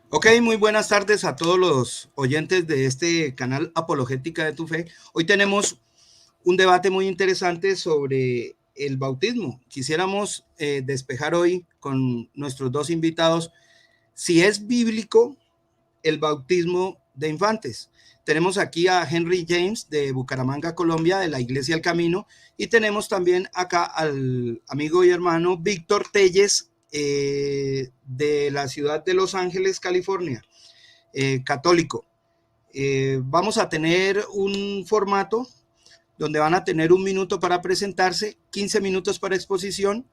Ok, muy buenas tardes a todos los oyentes de este canal Apologética de tu Fe. Hoy tenemos un debate muy interesante sobre el bautismo. Quisiéramos despejar hoy con nuestros dos invitados si es bíblico el bautismo de infantes. Tenemos aquí a Henry James de Bucaramanga, Colombia, de la Iglesia El Camino, y tenemos también acá al amigo y hermano Víctor Telles de la ciudad de Los Ángeles, California, católico. Vamos a tener un formato donde van a tener 1 minuto para presentarse, 15 minutos para exposición,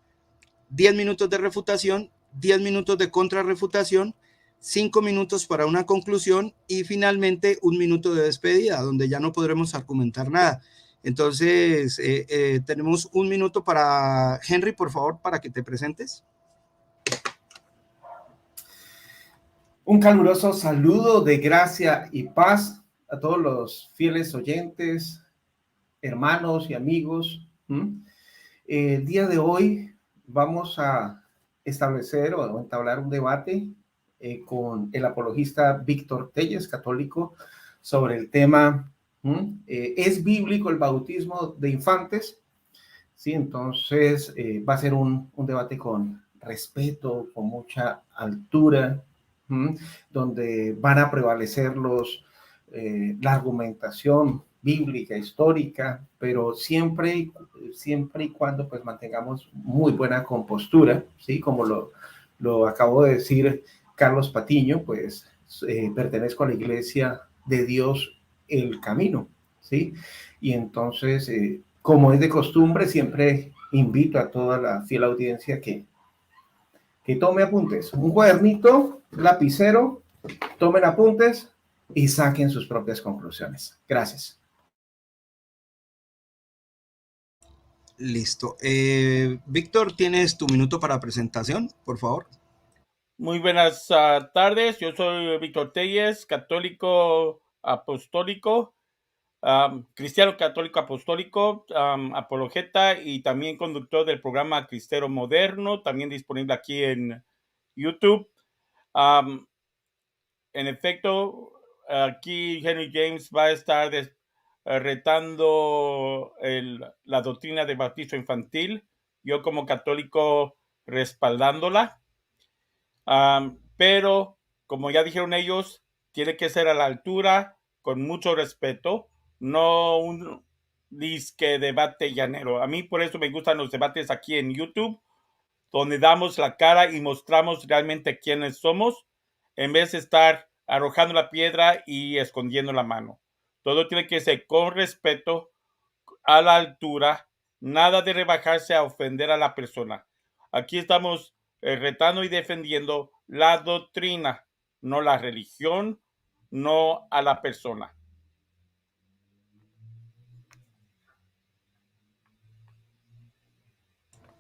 10 minutos de refutación, 10 minutos de contrarrefutación, 5 minutos para una conclusión y finalmente 1 minuto de despedida, donde ya no podremos argumentar nada. Entonces, tenemos 1 minuto para Henry, por favor, para que te presentes. Un caluroso saludo de gracia y paz a todos los fieles oyentes, hermanos y amigos. El día de hoy vamos a establecer o entablar un debate con el apologista Víctor Telles, católico, sobre el tema ¿es bíblico el bautismo de infantes? Sí, entonces va a ser un debate con respeto, con mucha altura, donde van a prevalecer la argumentación bíblica, histórica, pero siempre y cuando pues mantengamos muy buena compostura, ¿sí? Como lo acabo de decir Carlos Patiño, pues pertenezco a la Iglesia de Dios El Camino, ¿sí? Y entonces, como es de costumbre, siempre invito a toda la fiel audiencia que tome apuntes. Un cuadernito, lapicero, tomen apuntes y saquen sus propias conclusiones. Gracias. Listo. Víctor, ¿tienes tu minuto para presentación, por favor? Muy buenas tardes. Yo soy Víctor Telles, católico apostólico, cristiano católico apostólico, apologeta y también conductor del programa Cristero Moderno, también disponible aquí en YouTube. En efecto, aquí Henry James va a estar retando la doctrina de bautismo infantil, yo como católico respaldándola. Pero, como ya dijeron ellos, tiene que ser a la altura, con mucho respeto, no un disque debate llanero. A mí por eso me gustan los debates aquí en YouTube, donde damos la cara y mostramos realmente quiénes somos, en vez de estar arrojando la piedra y escondiendo la mano. Todo tiene que ser con respeto, a la altura, nada de rebajarse a ofender a la persona. Aquí estamos retando y defendiendo la doctrina, no la religión, no a la persona.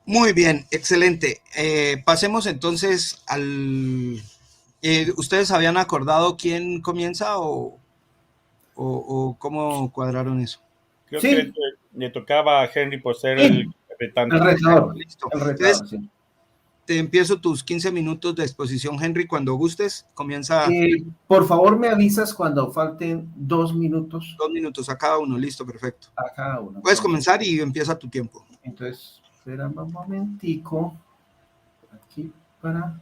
Muy bien, excelente. Pasemos entonces al... ¿Ustedes habían acordado quién comienza o cómo cuadraron eso? Creo Sí. que le tocaba a Henry por ser Sí. el retante. El retador. Listo. El retador, Entonces, sí. te empiezo tus 15 minutos de exposición, Henry, cuando gustes. Comienza. Por favor, me avisas cuando falten 2 minutos. 2 minutos a cada uno, listo, perfecto. A cada uno. Puedes comenzar y empieza tu tiempo. Entonces, espérame un momentico. Aquí para...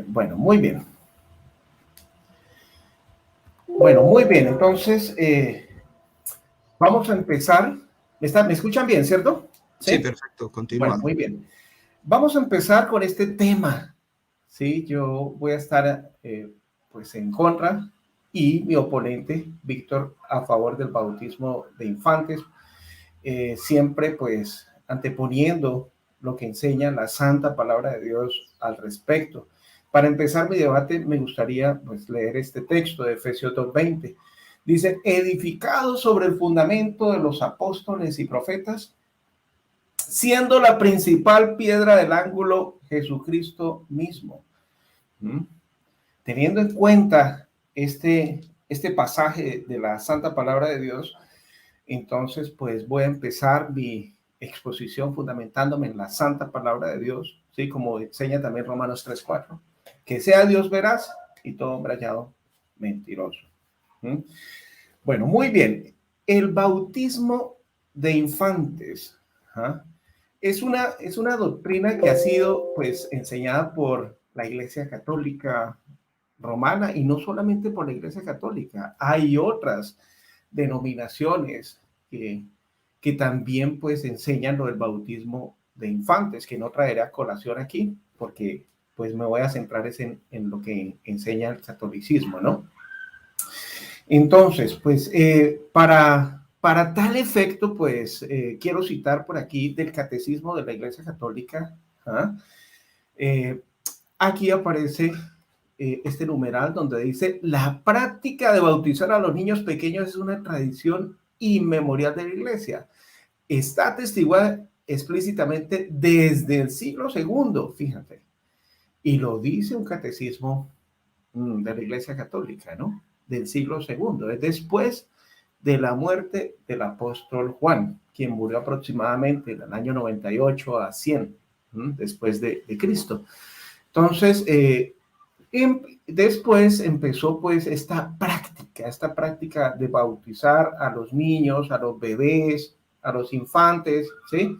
bueno, muy bien. Bueno, muy bien. Entonces, vamos a empezar. ¿Me escuchan bien, cierto? Sí, perfecto. Continúa. Bueno, muy bien. Vamos a empezar con este tema. Sí, yo voy a estar pues en contra y mi oponente, Víctor, a favor del bautismo de infantes, siempre pues anteponiendo lo que enseña la santa palabra de Dios al respecto. Para empezar mi debate me gustaría pues leer este texto de Efesios 2:20. Dice, edificado sobre el fundamento de los apóstoles y profetas, siendo la principal piedra del ángulo Jesucristo mismo. Teniendo en cuenta este pasaje de la santa palabra de Dios, entonces pues voy a empezar mi exposición fundamentándome en la santa palabra de Dios, ¿sí? Como enseña también Romanos 3:4, que sea Dios veraz y todo hombre hallado mentiroso. ¿Mm? Bueno, muy bien. El bautismo de infantes, ¿ah? Es una doctrina que ha sido pues enseñada por la Iglesia Católica Romana, y no solamente por la Iglesia Católica, hay otras denominaciones que también pues enseñan lo del bautismo de infantes, que no traeré a colación aquí, porque pues me voy a centrar en lo que enseña el catolicismo, ¿no? Entonces, pues para tal efecto, pues quiero citar por aquí del Catecismo de la Iglesia Católica. ¿Ah? Aquí aparece este numeral donde dice: la práctica de bautizar a los niños pequeños es una tradición inmemorial de la Iglesia. Está atestiguada explícitamente desde el siglo II, fíjate. Y lo dice un catecismo de la Iglesia Católica, ¿no? Del siglo II, es después de la muerte del apóstol Juan, quien murió aproximadamente en el año 98 a 100 después de Cristo. Entonces, después empezó pues esta práctica de bautizar a los niños, a los bebés, a los infantes, ¿sí?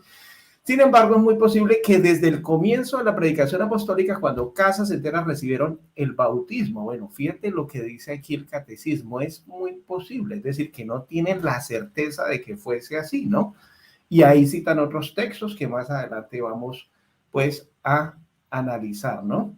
Sin embargo, es muy posible que desde el comienzo de la predicación apostólica, cuando casas enteras recibieron el bautismo, bueno, fíjate lo que dice aquí el catecismo, es muy posible, es decir, que no tienen la certeza de que fuese así, ¿no? Y ahí citan otros textos que más adelante vamos, pues, a analizar, ¿no?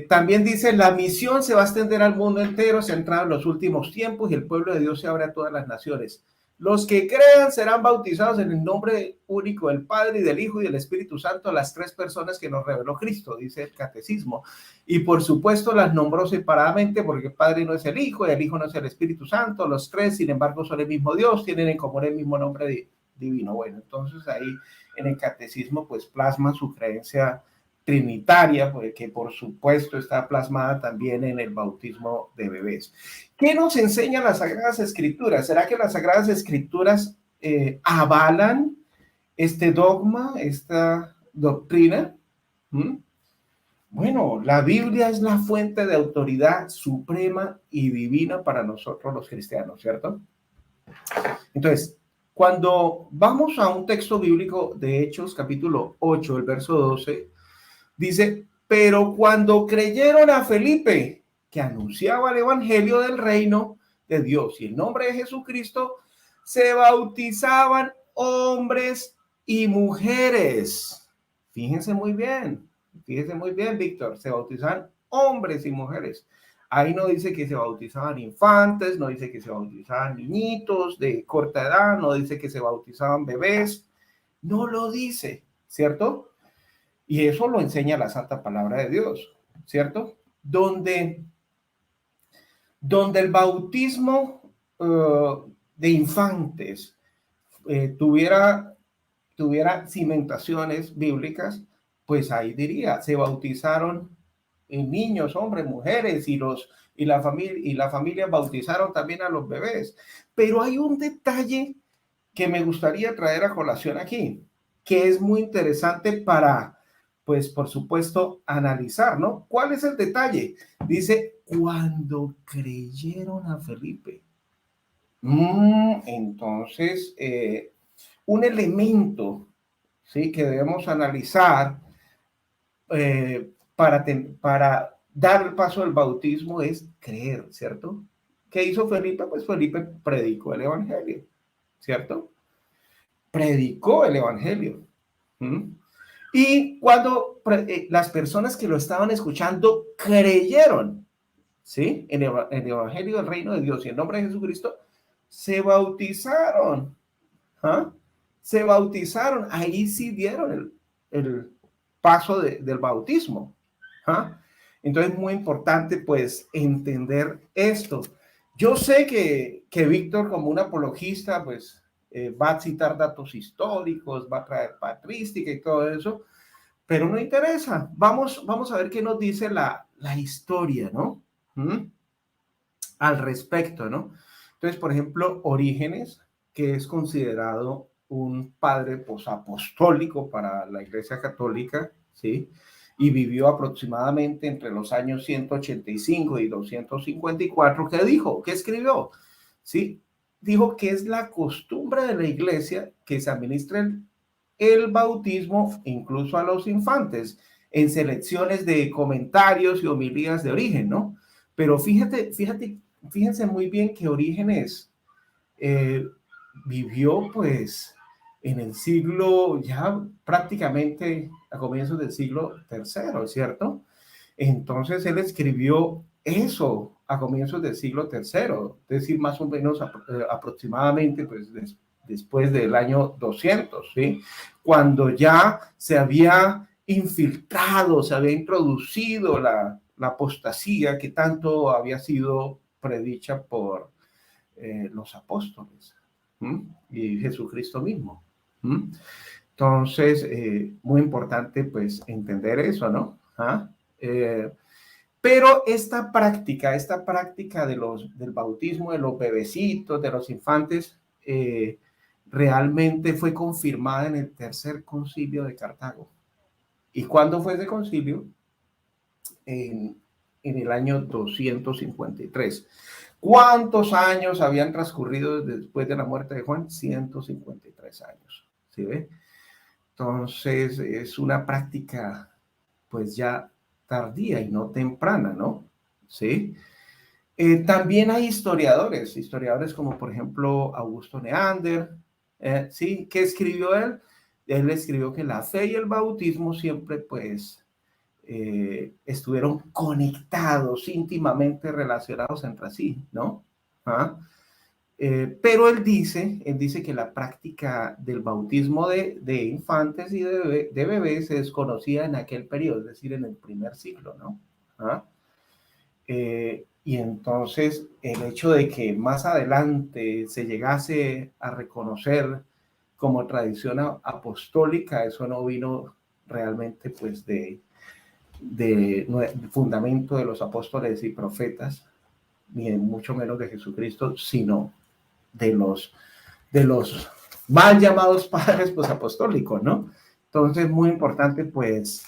También dice: la misión se va a extender al mundo entero, centrado en los últimos tiempos, y el pueblo de Dios se abre a todas las naciones. Los que crean serán bautizados en el nombre único del Padre, y del Hijo, y del Espíritu Santo, las tres personas que nos reveló Cristo, dice el catecismo. Y por supuesto las nombró separadamente, porque el Padre no es el Hijo, y el Hijo no es el Espíritu Santo. Los tres, sin embargo, son el mismo Dios, tienen en común el mismo nombre divino. Bueno, entonces ahí en el catecismo pues plasma su creencia trinitaria, que por supuesto está plasmada también en el bautismo de bebés. ¿Qué nos enseñan las Sagradas Escrituras? ¿Será que las Sagradas Escrituras avalan este dogma, esta doctrina? Bueno, la Biblia es la fuente de autoridad suprema y divina para nosotros los cristianos, ¿cierto? Entonces, cuando vamos a un texto bíblico de Hechos, capítulo 8, el verso 12, dice: pero cuando creyeron a Felipe, que anunciaba el evangelio del reino de Dios y el nombre de Jesucristo, se bautizaban hombres y mujeres. Fíjense muy bien, Víctor, se bautizaban hombres y mujeres. Ahí no dice que se bautizaban infantes, no dice que se bautizaban niñitos de corta edad, no dice que se bautizaban bebés, no lo dice, ¿cierto? Y eso lo enseña la Santa Palabra de Dios, ¿cierto? Donde el bautismo de infantes tuviera cimentaciones bíblicas, pues ahí diría: se bautizaron niños, hombres, mujeres, y la familia bautizaron también a los bebés. Pero hay un detalle que me gustaría traer a colación aquí, que es muy interesante para, pues, por supuesto, analizar, ¿no? ¿Cuál es el detalle? Dice: cuando creyeron a Felipe. Entonces, un elemento, ¿sí?, que debemos analizar para dar el paso al bautismo es creer, ¿cierto? ¿Qué hizo Felipe? Pues Felipe predicó el evangelio, ¿cierto? Predicó el evangelio. Y cuando las personas que lo estaban escuchando creyeron, ¿sí?, en el evangelio del reino de Dios y en nombre de Jesucristo, se bautizaron. Se bautizaron. Ahí sí dieron el paso del bautismo. Entonces es muy importante pues entender esto. Yo sé que Víctor, como un apologista, pues va a citar datos históricos, va a traer patrística y todo eso, pero no interesa. Vamos a ver qué nos dice la historia, ¿no? Al respecto, ¿no? Entonces, por ejemplo, Orígenes, que es considerado un padre pues, apostólico para la Iglesia Católica, ¿sí? Y vivió aproximadamente entre los años 185 y 254, ¿qué dijo? ¿Qué escribió? ¿Sí? Dijo que es la costumbre de la Iglesia que se administre el bautismo incluso a los infantes en selecciones de comentarios y homilías de Origen, ¿no? Pero fíjense muy bien que Orígenes vivió pues en el siglo ya prácticamente a comienzos del siglo tercero, ¿cierto? Entonces él escribió eso a comienzos del siglo tercero, es decir, más o menos aproximadamente pues después del año 200, ¿sí? Cuando ya se había infiltrado, se había introducido la apostasía que tanto había sido predicha por los apóstoles, ¿m? Y Jesucristo mismo. ¿M? Entonces, muy importante pues entender eso, ¿no? ¿Ah? Pero esta práctica del bautismo de los bebecitos, de los infantes, realmente fue confirmada en el tercer concilio de Cartago. ¿Y cuándo fue ese concilio? En el año 253. ¿Cuántos años habían transcurrido después de la muerte de Juan? 153 años. ¿Sí ve? Entonces, es una práctica, pues ya tardía y no temprana, ¿no? ¿Sí? También hay historiadores como por ejemplo Augusto Neander, ¿sí? ¿Qué escribió él? Él escribió que la fe y el bautismo siempre, pues, estuvieron conectados, íntimamente relacionados entre sí, ¿no? ¿Ah? Pero él dice que la práctica del bautismo de infantes y de bebés se desconocía en aquel periodo, es decir, en el primer siglo, ¿no? ¿Ah? Y entonces el hecho de que más adelante se llegase a reconocer como tradición apostólica, eso no vino realmente pues de fundamento de los apóstoles y profetas, ni mucho menos de Jesucristo, sino de los mal llamados padres pues apostólicos, ¿no? Entonces, muy importante pues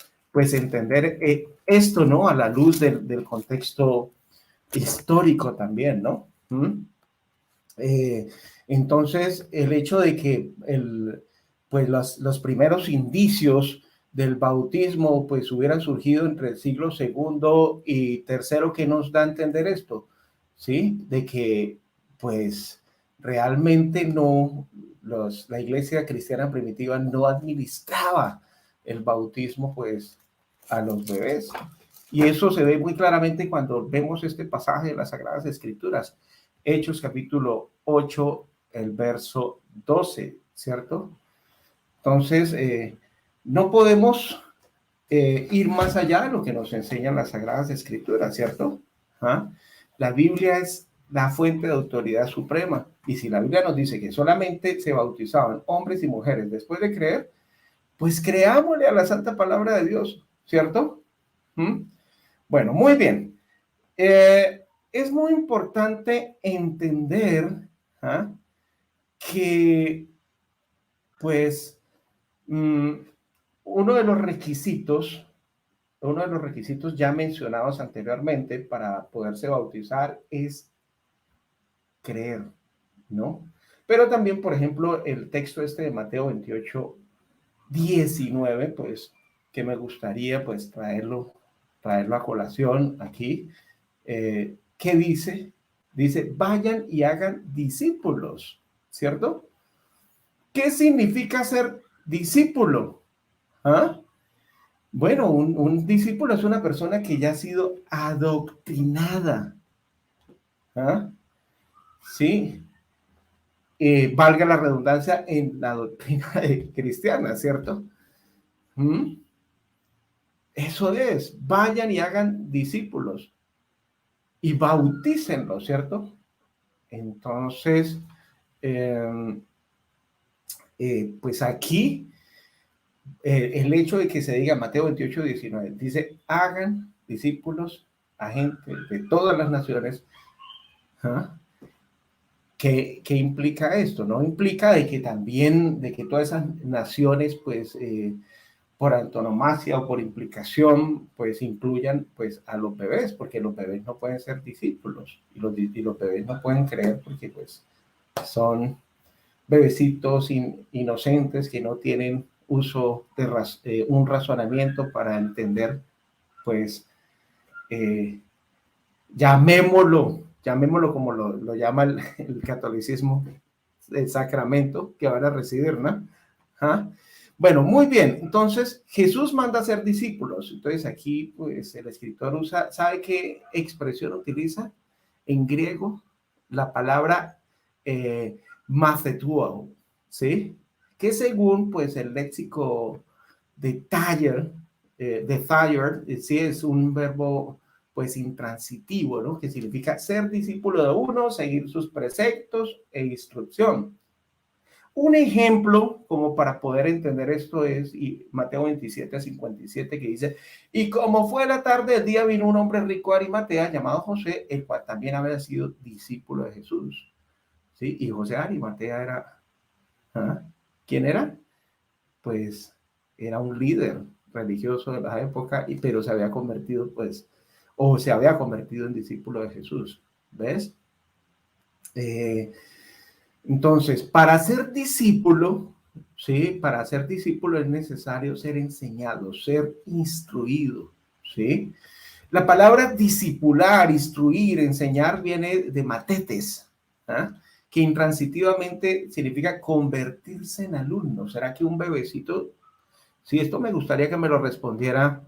entender esto, ¿no? A la luz del contexto histórico también, ¿no? Entonces, el hecho de que pues los primeros indicios del bautismo pues hubieran surgido entre el siglo segundo y tercero, ¿qué nos da a entender esto? ¿Sí? De que pues realmente la iglesia cristiana primitiva no administraba el bautismo pues a los bebés. Y eso se ve muy claramente cuando vemos este pasaje de las Sagradas Escrituras. Hechos capítulo 8, el verso 12, ¿cierto? Entonces, no podemos ir más allá de lo que nos enseñan las Sagradas Escrituras, ¿cierto? ¿Ah? La Biblia es la fuente de autoridad suprema. Y si la Biblia nos dice que solamente se bautizaban hombres y mujeres después de creer, pues creámosle a la santa palabra de Dios, ¿cierto? ¿Mm? Bueno, muy bien. Es muy importante entender que, pues, uno de los requisitos ya mencionados anteriormente para poderse bautizar es creer, ¿no? Pero también, por ejemplo, el texto este de Mateo 28, 19, pues, que me gustaría, pues, traerlo a colación aquí. ¿Qué dice? Dice, vayan y hagan discípulos, ¿cierto? ¿Qué significa ser discípulo? ¿Ah? Bueno, un discípulo es una persona que ya ha sido adoctrinada. ¿Ah? Sí. Valga la redundancia en la doctrina cristiana, ¿cierto? ¿Mm? Eso es, vayan y hagan discípulos y bautícenlos, ¿cierto? Entonces, pues aquí el hecho de que se diga Mateo 28, 19, dice, hagan discípulos a gente de todas las naciones, ¿ah? ¿Qué implica esto? ¿No? Implica de que también, de que todas esas naciones, pues, por antonomasia o por implicación, pues, incluyan, pues, a los bebés, porque los bebés no pueden ser discípulos, y los bebés no pueden creer porque, pues, son bebecitos inocentes que no tienen uso de un razonamiento para entender, pues, eh, llamémoslo como lo llama el catolicismo, el sacramento que van a recibir, ¿no? ¿Ah? Bueno, muy bien. Entonces, Jesús manda a ser discípulos. Entonces, aquí, pues, el escritor usa, ¿sabe qué expresión utiliza? En griego, la palabra mathetuo, ¿sí? Que según, pues, el léxico de Thayer, sí, es un verbo pues intransitivo, ¿no? Que significa ser discípulo de uno, seguir sus preceptos e instrucción. Un ejemplo como para poder entender esto es Mateo 27:57 que dice, y como fue la tarde del día vino un hombre rico de Arimatea llamado José, el cual también había sido discípulo de Jesús. ¿Sí? Y José de Arimatea era, ¿ah? ¿Quién era? Pues era un líder religioso de la época, pero se había convertido, pues, o se había convertido en discípulo de Jesús. ¿Ves? Entonces, para ser discípulo, ¿sí? Para ser discípulo es necesario ser enseñado, ser instruido, ¿sí? La palabra discipular, instruir, enseñar viene de matetes, ¿ah? Que intransitivamente significa convertirse en alumno. ¿Será que un bebecito? Sí, esto me gustaría que me lo respondiera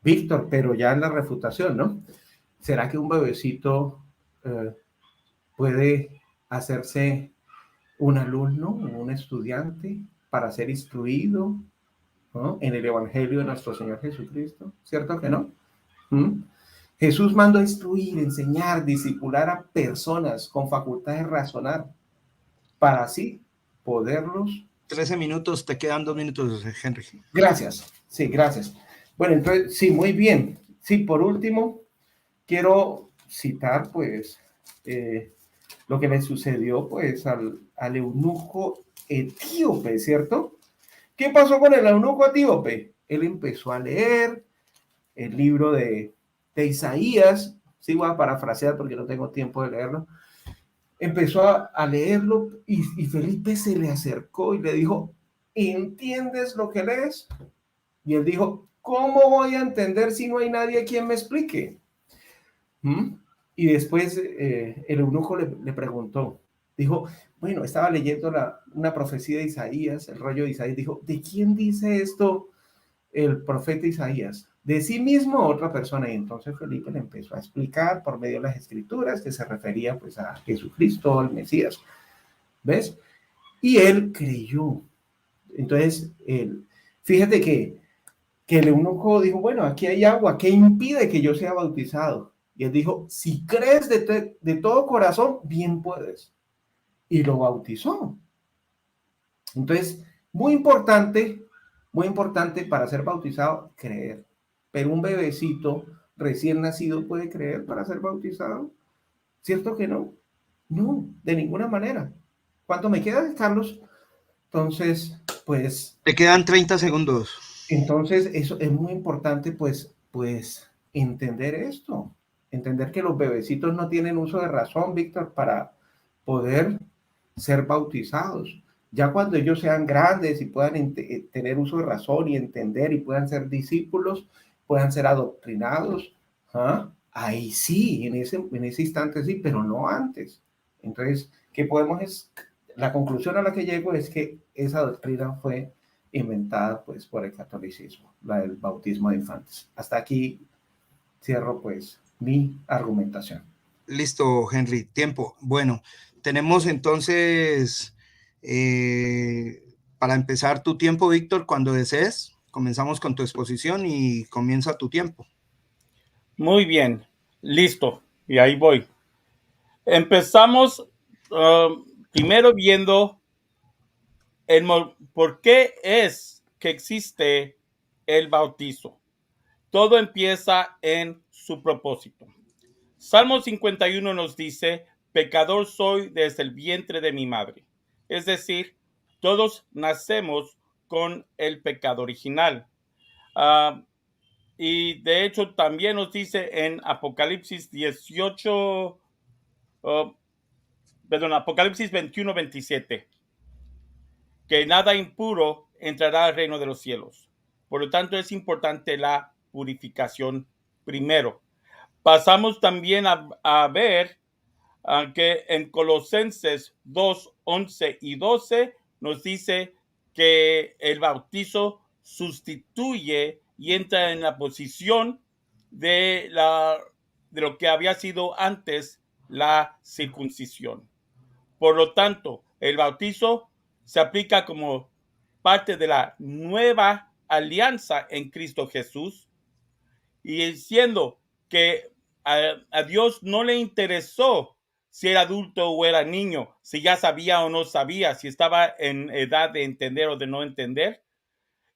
Víctor, pero ya en la refutación, ¿no? ¿Será que un bebecito puede hacerse un alumno, un estudiante para ser instruido, ¿no? En el Evangelio de nuestro Señor Jesucristo? ¿Cierto que no? ¿Mm? Jesús mandó a instruir, enseñar, discipular a personas con facultad de razonar para así poderlos. 13 minutos, te quedan 2 minutos, Henry. Gracias, sí, gracias. Bueno, entonces, sí, muy bien. Sí, por último, quiero citar, pues, lo que le sucedió, pues, al eunuco etíope, ¿cierto? ¿Qué pasó con el eunuco etíope? Él empezó a leer el libro de Isaías, sí, voy a parafrasear porque no tengo tiempo de leerlo. Empezó a leerlo y Felipe se le acercó y le dijo, ¿entiendes lo que lees? Y él dijo, ¿cómo voy a entender si no hay nadie quien me explique? ¿Mm? Y después el eunuco le preguntó, dijo, bueno, estaba leyendo una profecía de Isaías, el rollo de Isaías, dijo, ¿de quién dice esto el profeta Isaías? ¿De sí mismo o otra persona? Y entonces Felipe le empezó a explicar por medio de las escrituras que se refería pues a Jesucristo, al Mesías, ¿ves? Y él creyó. Entonces, fíjate que el eunuco dijo, bueno, aquí hay agua, ¿qué impide que yo sea bautizado? Y él dijo, si crees de todo corazón, bien puedes. Y lo bautizó. Entonces, muy importante para ser bautizado, creer. Pero un bebecito recién nacido puede creer para ser bautizado. ¿Cierto que no? No, de ninguna manera. ¿Cuánto me queda, Carlos? Entonces, pues Te quedan 30 segundos. Entonces, eso es muy importante, pues entender esto, entender que los bebecitos no tienen uso de razón, Víctor, para poder ser bautizados. Ya cuando ellos sean grandes y puedan tener uso de razón y entender y puedan ser discípulos, puedan ser adoctrinados, ¿ah? Ahí sí, en ese instante sí, pero no antes. Entonces, ¿qué podemos? La conclusión a la que llego es que esa doctrina fue inventada pues por el catolicismo, la del bautismo de infantes. Hasta aquí cierro pues mi argumentación. Listo, Henry, tiempo. Bueno, tenemos entonces para empezar tu tiempo, Víctor, cuando desees. Comenzamos con tu exposición y comienza tu tiempo. Muy bien, listo. Y ahí voy. Empezamos primero viendo por qué es que existe el bautizo. Todo empieza en su propósito. Salmo 51 nos dice, pecador soy desde el vientre de mi madre. Es decir, todos nacemos con el pecado original. Y de hecho también nos dice en Apocalipsis 18, Apocalipsis 21, 27, que nada impuro entrará al reino de los cielos. Por lo tanto, es importante la purificación primero. Pasamos también a ver que en Colosenses 2, 11 y 12 nos dice que el bautizo sustituye y entra en la posición de lo que había sido antes la circuncisión. Por lo tanto, el bautizo se aplica como parte de la nueva alianza en Cristo Jesús, y siendo que a Dios no le interesó si era adulto o era niño, si ya sabía o no sabía, si estaba en edad de entender o de no entender.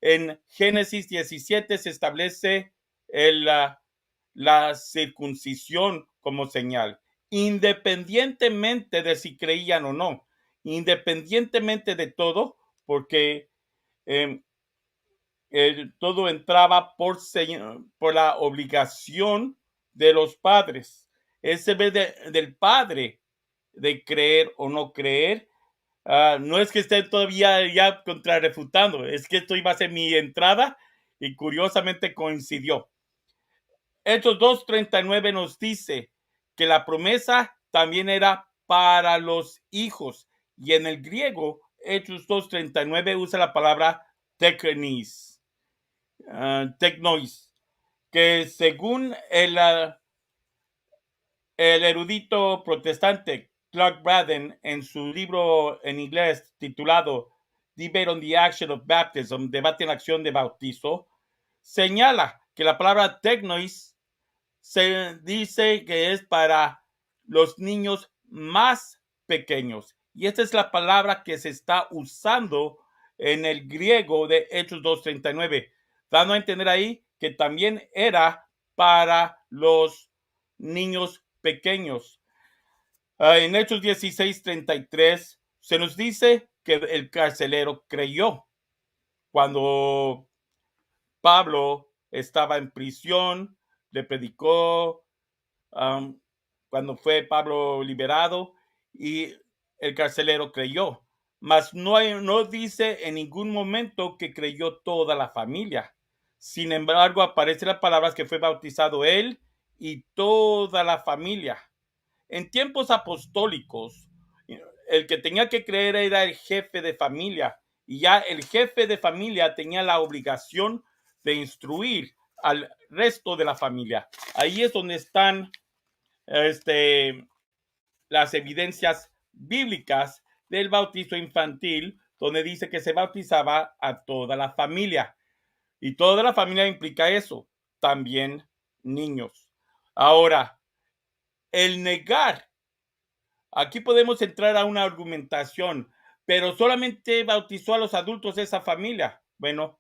En Génesis 17 se establece la circuncisión como señal, independientemente de si creían o no, independientemente de todo, porque todo entraba por la obligación de los padres. Ese del padre de creer o no creer. No es que esté todavía ya contrarrefutando, es que esto iba a ser mi entrada y curiosamente coincidió. Hechos 2:39 nos dice que la promesa también era para los hijos, y en el griego Hechos 2:39 usa la palabra teknis, teknois, que según el erudito protestante Clark Braden, en su libro en inglés titulado Debate on the Action of Baptism, Debate en Acción de Bautizo, señala que la palabra teknois se dice que es para los niños más pequeños. Y esta es la palabra que se está usando en el griego de Hechos 2:39, dando a entender ahí que también era para los niños pequeños. En Hechos 16:33 se nos dice que el carcelero creyó cuando Pablo estaba en prisión, le predicó, cuando fue Pablo liberado, y el carcelero creyó. Mas no dice en ningún momento que creyó toda la familia. Sin embargo, aparecen las palabras que fue bautizado él y toda la familia. En tiempos apostólicos, el que tenía que creer era el jefe de familia, y ya el jefe de familia tenía la obligación de instruir al resto de la familia. Ahí es donde están las evidencias bíblicas del bautizo infantil, donde dice que se bautizaba a toda la familia. Y toda la familia implica eso, también niños. Ahora, el negar, aquí podemos entrar a una argumentación, pero solamente bautizó a los adultos de esa familia. Bueno,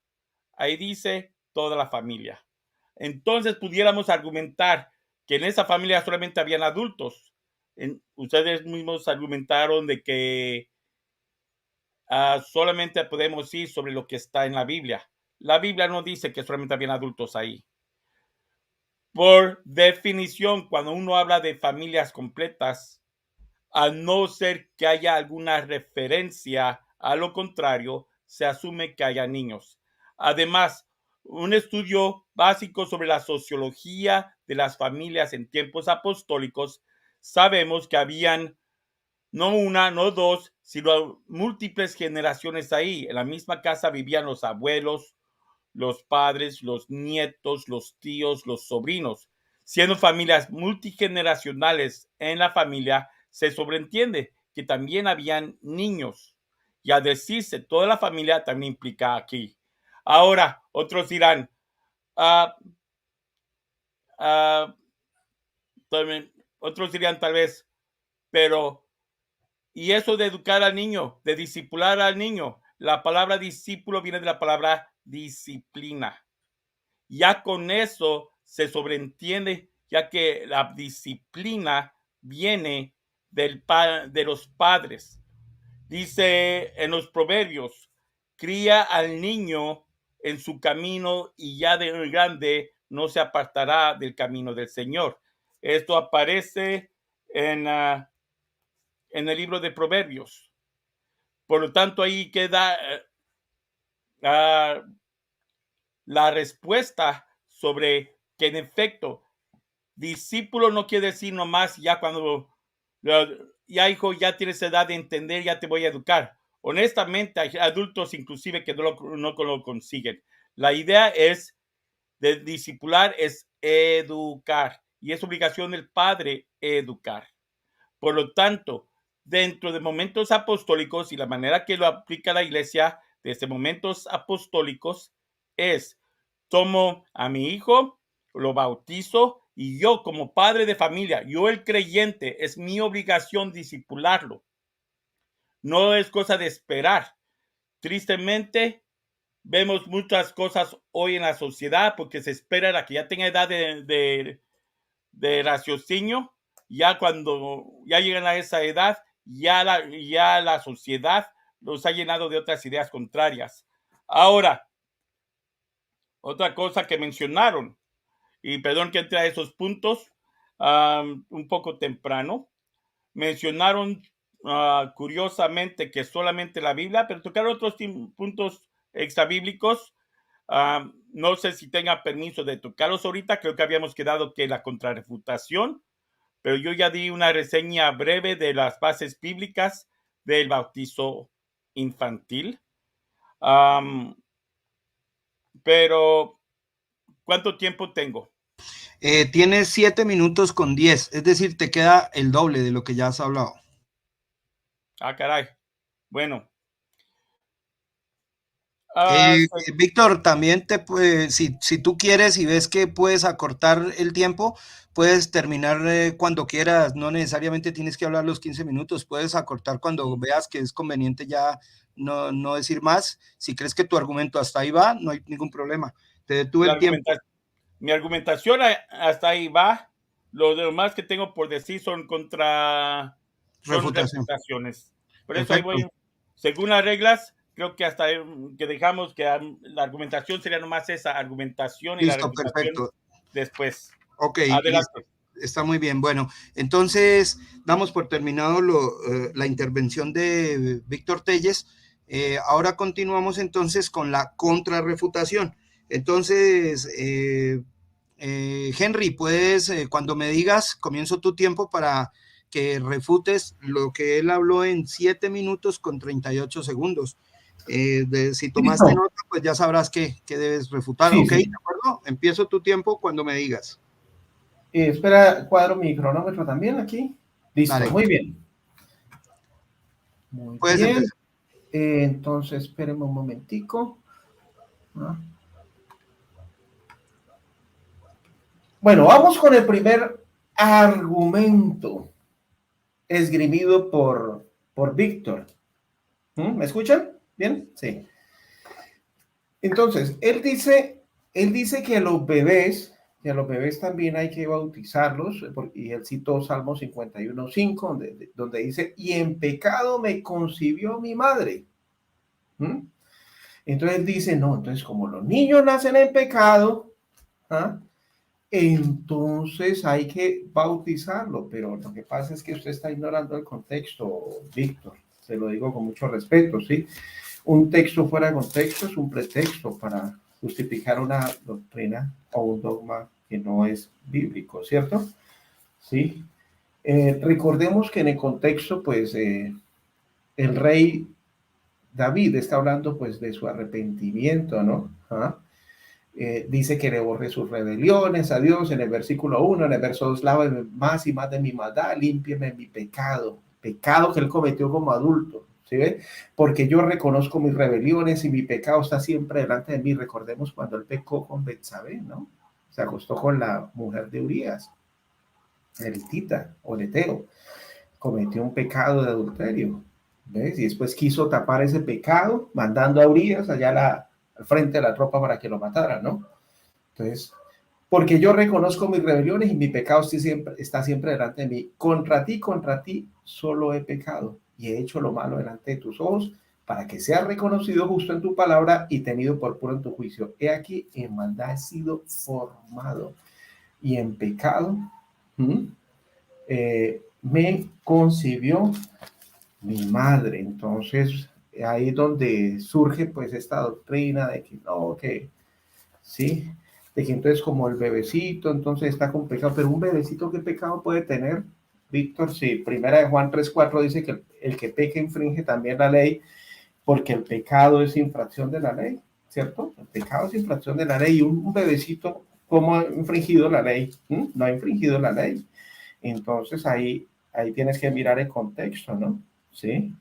ahí dice toda la familia. Entonces pudiéramos argumentar que en esa familia solamente habían adultos. Ustedes mismos argumentaron de que solamente podemos ir sobre lo que está en la Biblia. La Biblia no dice que solamente habían adultos ahí. Por definición, cuando uno habla de familias completas, a no ser que haya alguna referencia a lo contrario, se asume que haya niños. Además, un estudio básico sobre la sociología de las familias en tiempos apostólicos, sabemos que habían no una, no dos, sino múltiples generaciones ahí. En la misma casa vivían los abuelos, los padres, los nietos, los tíos, los sobrinos. Siendo familias multigeneracionales en la familia, se sobreentiende que también habían niños. Y al decirse toda la familia, también implica aquí. Ahora, otros dirán, otros dirían tal vez, pero y eso de educar al niño, de discipular al niño. La palabra discípulo viene de la palabra disciplina. Ya con eso se sobreentiende, ya que la disciplina viene de los padres. Dice en los Proverbios, cría al niño en su camino y ya de grande no se apartará del camino del Señor. Esto aparece en el libro de Proverbios. Por lo tanto, ahí queda la respuesta sobre que en efecto, discípulo no quiere decir nomás ya cuando ya hijo, ya tienes edad de entender, ya te voy a educar. Honestamente, hay adultos inclusive que no lo consiguen. La idea es de discipular es educar y es obligación del padre educar. Por lo tanto, dentro de momentos apostólicos y la manera que lo aplica la iglesia desde momentos apostólicos es tomo a mi hijo, lo bautizo y yo como padre de familia, yo el creyente, es mi obligación discipularlo. No es cosa de esperar. Tristemente, vemos muchas cosas hoy en la sociedad porque se espera a que ya tenga edad de raciocinio. Ya cuando ya llegan a esa edad, ya la sociedad los ha llenado de otras ideas contrarias. Ahora, otra cosa que mencionaron, y perdón que entre a esos puntos un poco temprano, mencionaron curiosamente que solamente la Biblia, pero tocaron otros puntos extrabíblicos. No sé si tenga permiso de tocarlos ahorita, creo que habíamos quedado que la contrarrefutación, pero yo ya di una reseña breve de las bases bíblicas del bautizo infantil. Pero, ¿cuánto tiempo tengo? Tienes 7 minutos con 10, es decir, te queda el doble de lo que ya has hablado. Caray. Bueno. Víctor, también si tú quieres y ves que puedes acortar el tiempo, puedes terminar cuando quieras, no necesariamente tienes que hablar los 15 minutos, puedes acortar cuando veas que es conveniente ya no decir más. Si crees que tu argumento hasta ahí va, no hay ningún problema. Te detuve el tiempo. Mi argumentación hasta ahí va. Lo demás que tengo por decir son refutaciones. Por eso ahí voy. Según las reglas, creo que hasta que dejamos que la argumentación sería nomás esa argumentación. Listo, y la refutación perfecto. Después. Ok, adelante. Listo. Está muy bien. Bueno, entonces damos por terminado la intervención de Víctor Telles. Ahora continuamos entonces con la contrarrefutación. Entonces, Henry, puedes, cuando me digas, comienzo tu tiempo para que refutes lo que él habló en 7 minutos con 38 segundos. Si tomaste nota, pues ya sabrás que debes refutar. Sí, ok, sí. ¿De acuerdo? Empiezo tu tiempo cuando me digas. Espera, cuadro mi cronómetro también aquí. Listo, vale. Muy bien. Muy Puedes bien. Entonces, espérenme un momentico. Bueno, vamos con el primer argumento esgrimido por Víctor. ¿Me escuchan? ¿Bien? Sí. Entonces, él dice que a los bebés también hay que bautizarlos, y él citó Salmo 51:5, donde dice, y en pecado me concibió mi madre. Entonces él dice, no, entonces como los niños nacen en pecado, entonces hay que bautizarlo, pero lo que pasa es que usted está ignorando el contexto, Víctor, se lo digo con mucho respeto, ¿sí? Un texto fuera de contexto es un pretexto para justificar una doctrina o un dogma que no es bíblico, ¿cierto? Sí. Recordemos que en el contexto, pues, el rey David está hablando, pues, de su arrepentimiento, ¿no? Dice que le borre sus rebeliones a Dios en el versículo 1, en el verso 2, lávame más y más de mi maldad, límpieme mi pecado que él cometió como adulto. ¿Sí ve? Porque yo reconozco mis rebeliones y mi pecado está siempre delante de mí. Recordemos cuando él pecó con Betsabé, ¿no? Se acostó con la mujer de Urías, elitita o leteo. Cometió un pecado de adulterio, ¿ves? Y después quiso tapar ese pecado, mandando a Urías allá al frente de la tropa para que lo matara, ¿no? Entonces, porque yo reconozco mis rebeliones y mi pecado está siempre delante de mí. Contra ti solo he pecado y he hecho lo malo delante de tus ojos, para que seas reconocido justo en tu palabra y tenido por puro en tu juicio. He aquí, en maldad he sido formado y en pecado me concibió mi madre. Entonces, ahí es donde surge pues esta doctrina de que no, que sí, de que entonces como el bebecito, entonces está con pecado, pero un bebecito, ¿qué pecado puede tener? Víctor, sí, primera de Juan 3:4 dice que el que peca infringe también la ley, porque el pecado es infracción de la ley, ¿cierto? El pecado es infracción de la ley, y un bebecito, ¿cómo ha infringido la ley? No ha infringido la ley. Entonces ahí tienes que mirar el contexto, ¿no? Sí.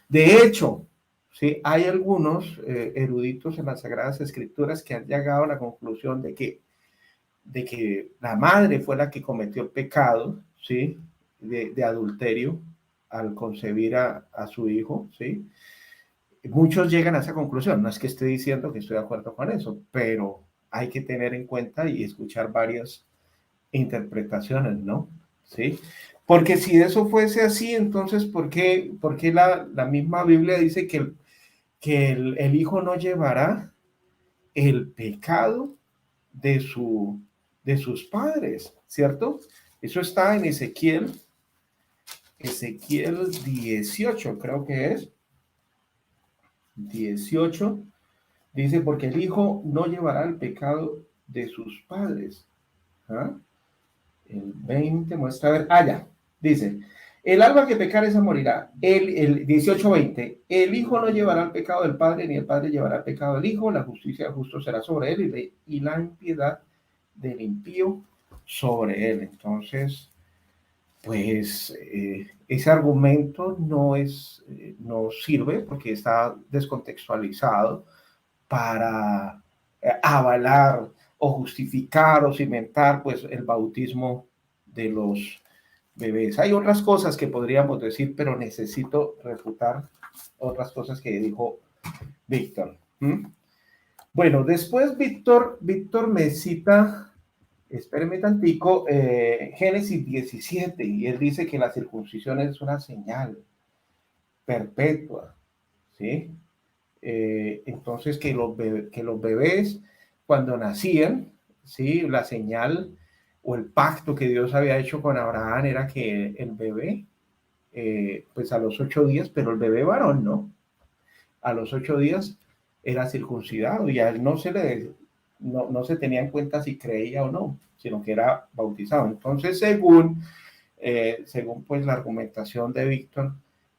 De hecho, sí, hay algunos eruditos en las Sagradas Escrituras que han llegado a la conclusión de que la madre fue la que cometió el pecado, ¿sí? De adulterio al concebir a su hijo, ¿sí? Muchos llegan a esa conclusión. No es que esté diciendo que estoy de acuerdo con eso, pero hay que tener en cuenta y escuchar varias interpretaciones, ¿no? ¿Sí? Porque si eso fuese así, entonces, ¿por qué la misma Biblia dice que el hijo no llevará el pecado de sus padres, ¿cierto? Eso está en Ezequiel 18, creo que es 18, dice, porque el hijo no llevará el pecado de sus padres. ¿Ah? El 20 muestra, a ver, ya, dice, el alma que pecare esa morirá. El 18:20, el hijo no llevará el pecado del padre, ni el padre llevará el pecado del hijo, la justicia del justo será sobre él, y la impiedad del impío sobre él. Entonces, pues ese argumento no sirve porque está descontextualizado para avalar o justificar o cimentar pues el bautismo de los bebés. Hay otras cosas que podríamos decir, pero necesito refutar otras cosas que dijo Víctor. Bueno, después Víctor me cita, espéreme tantico, Génesis 17, y él dice que la circuncisión es una señal perpetua, ¿sí? Entonces que los bebés cuando nacían, ¿sí? La señal o el pacto que Dios había hecho con Abraham era que el bebé, pues a los 8 días, pero el bebé varón, ¿no? A los 8 días era circuncidado y a él no se tenía en cuenta si creía o no, sino que era bautizado. Entonces, según pues la argumentación de Víctor,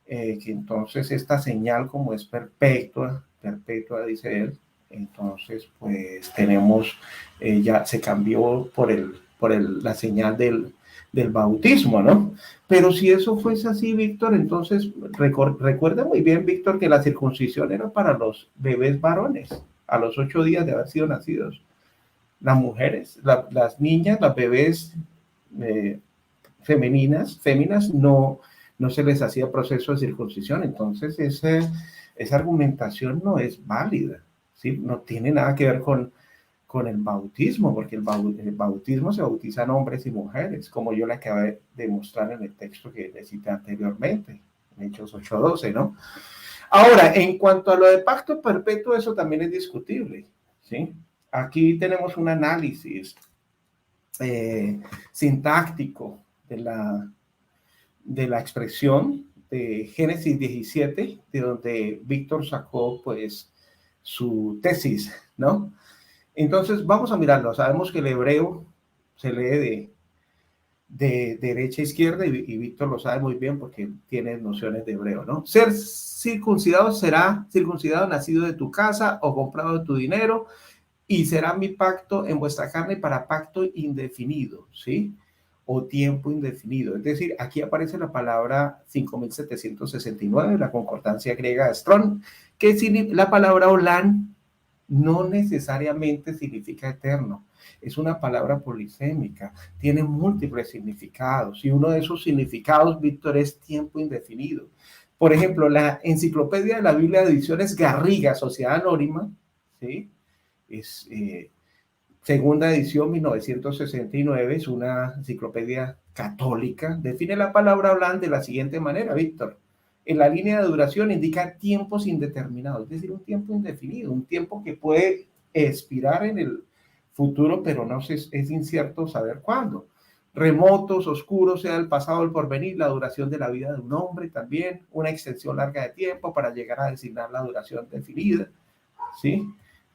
que entonces esta señal como es perpetua, dice él, entonces pues tenemos, ya se cambió por la señal del bautismo, ¿no? Pero si eso fuese así, Víctor, entonces recuerda muy bien, Víctor, que la circuncisión era para los bebés varones, a los 8 días de haber sido nacidos. Las mujeres, las niñas, las bebés féminas, no se les hacía proceso de circuncisión. Entonces esa argumentación no es válida, ¿sí? No tiene nada que ver con el bautismo, porque el bautismo se bautizan hombres y mujeres, como yo le acabé de mostrar en el texto que le cité anteriormente, en Hechos 8:12, ¿no? Ahora, en cuanto a lo de pacto perpetuo, eso también es discutible, ¿sí? Aquí tenemos un análisis sintáctico de la expresión de Génesis 17, de donde Víctor sacó pues su tesis, ¿no? Entonces vamos a mirarlo. Sabemos que el hebreo se lee de derecha a izquierda y Víctor lo sabe muy bien porque tiene nociones de hebreo, ¿no? Ser circuncidado será circuncidado nacido de tu casa o comprado de tu dinero, y será mi pacto en vuestra carne para pacto indefinido, ¿sí? O tiempo indefinido. Es decir, aquí aparece la palabra 5769, la concordancia griega de Strong, que la palabra Olán no necesariamente significa eterno. Es una palabra polisémica, tiene múltiples significados, y uno de esos significados, Víctor, es tiempo indefinido. Por ejemplo, la Enciclopedia de la Biblia de Ediciones Garriga, Sociedad Anónima, ¿sí? segunda edición, 1969, es una enciclopedia católica. Define la palabra Blan de la siguiente manera, Víctor. En la línea de duración indica tiempos indeterminados, es decir, un tiempo indefinido, un tiempo que puede expirar en el futuro, pero no es incierto saber cuándo. Remotos, oscuros, sea el pasado o el porvenir, la duración de la vida de un hombre también, una extensión larga de tiempo para llegar a designar la duración definida, ¿sí?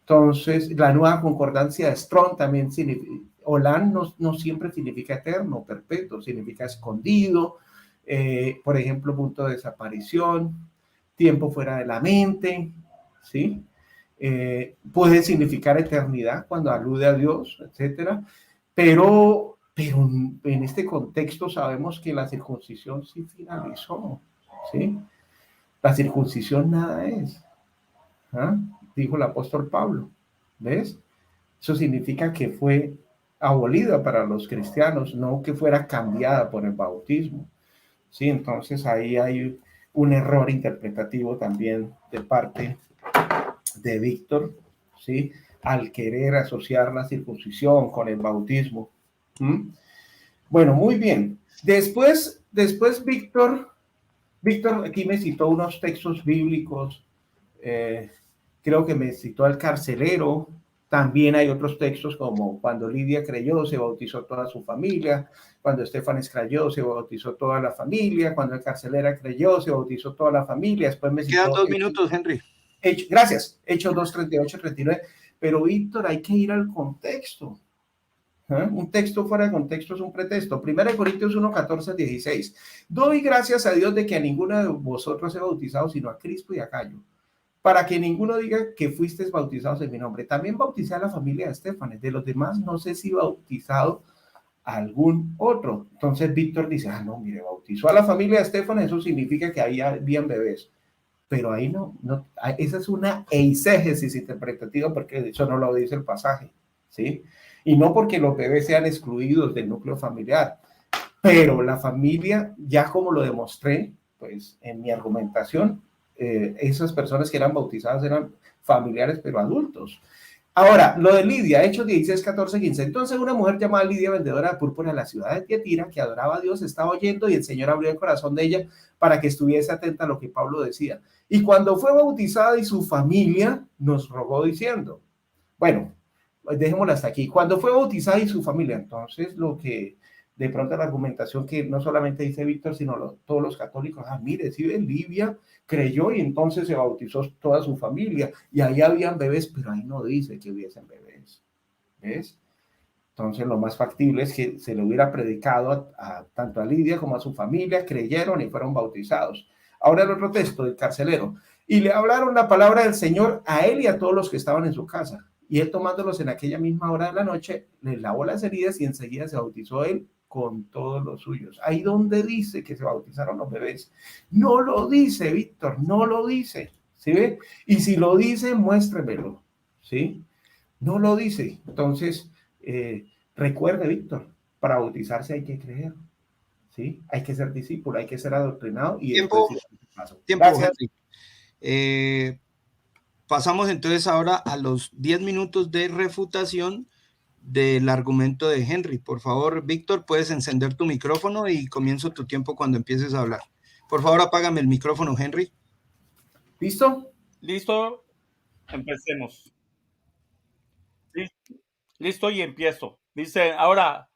Entonces, la nueva concordancia de Strong también significa, Olan no siempre significa eterno, perpetuo, significa escondido, por ejemplo, punto de desaparición, tiempo fuera de la mente, ¿sí? Puede significar eternidad cuando alude a Dios, etcétera, pero en este contexto sabemos que la circuncisión sí finalizó, ¿sí? La circuncisión nada es, ¿ah? Dijo el apóstol Pablo, ¿ves? Eso significa que fue abolida para los cristianos, no que fuera cambiada por el bautismo, ¿sí? Entonces ahí hay un error interpretativo también de parte de Víctor, ¿sí? Al querer asociar la circuncisión con el bautismo. ¿Mm? Bueno, muy bien. Después Víctor aquí me citó unos textos bíblicos, creo que me citó al carcelero. También hay otros textos como cuando Lidia creyó, se bautizó toda su familia, cuando Estefanes creyó, se bautizó toda la familia, cuando el carcelero creyó, se bautizó toda la familia. Después me Quedan citó 2 minutos, Henry. Gracias, Hechos 2, 38, 39. Pero Víctor, hay que ir al contexto. Un texto fuera de contexto es un pretexto. 1 Corintios 1, 14, 16. Doy gracias a Dios de que a ninguno de vosotros he bautizado, sino a Crispo y a Gayo, para que ninguno diga que fuisteis bautizados en mi nombre. También bauticé a la familia de Estefanes. De los demás no sé si bautizado a algún otro. Entonces Víctor dice, no, mire, bautizó a la familia de Estefanes, eso significa que habían bebés. Pero ahí no, esa es una eisegesis interpretativa porque eso no lo dice el pasaje, ¿sí? Y no porque los bebés sean excluidos del núcleo familiar, pero la familia, ya como lo demostré, pues en mi argumentación, esas personas que eran bautizadas eran familiares, pero adultos. Ahora, lo de Lidia, Hechos 16, 14, 15. Entonces una mujer llamada Lidia, vendedora de púrpura en la ciudad de Tiatira, que adoraba a Dios, estaba oyendo y el Señor abrió el corazón de ella para que estuviese atenta a lo que Pablo decía. Y cuando fue bautizada y su familia, nos rogó diciendo, bueno, dejémoslo hasta aquí. Cuando fue bautizada y su familia, entonces lo que de pronto la argumentación que no solamente dice Víctor, sino todos los católicos, mire, si en Libia creyó y entonces se bautizó toda su familia y ahí habían bebés, pero ahí no dice que hubiesen bebés, ¿ves? Entonces lo más factible es que se le hubiera predicado tanto a Lidia como a su familia, creyeron y fueron bautizados. Ahora el otro texto del carcelero. Y le hablaron la palabra del Señor a él y a todos los que estaban en su casa. Y él tomándolos en aquella misma hora de la noche, les lavó las heridas y enseguida se bautizó él con todos los suyos. Ahí donde dice que se bautizaron los bebés. No lo dice, Víctor, no lo dice. ¿Sí ve? Y si lo dice, muéstremelo. ¿Sí? No lo dice. Entonces, recuerde, Víctor, para bautizarse hay que creer. ¿Sí? Hay que ser discípulo, hay que ser adoctrinado y Tiempo, Gracias. Henry. Pasamos entonces ahora a los 10 minutos de refutación del argumento de Henry. Por favor, Víctor, puedes encender tu micrófono y comienzo tu tiempo cuando empieces a hablar. Por favor, apágame el micrófono, Henry. ¿Listo? Listo, empecemos. Listo y empiezo. Dice, ahora,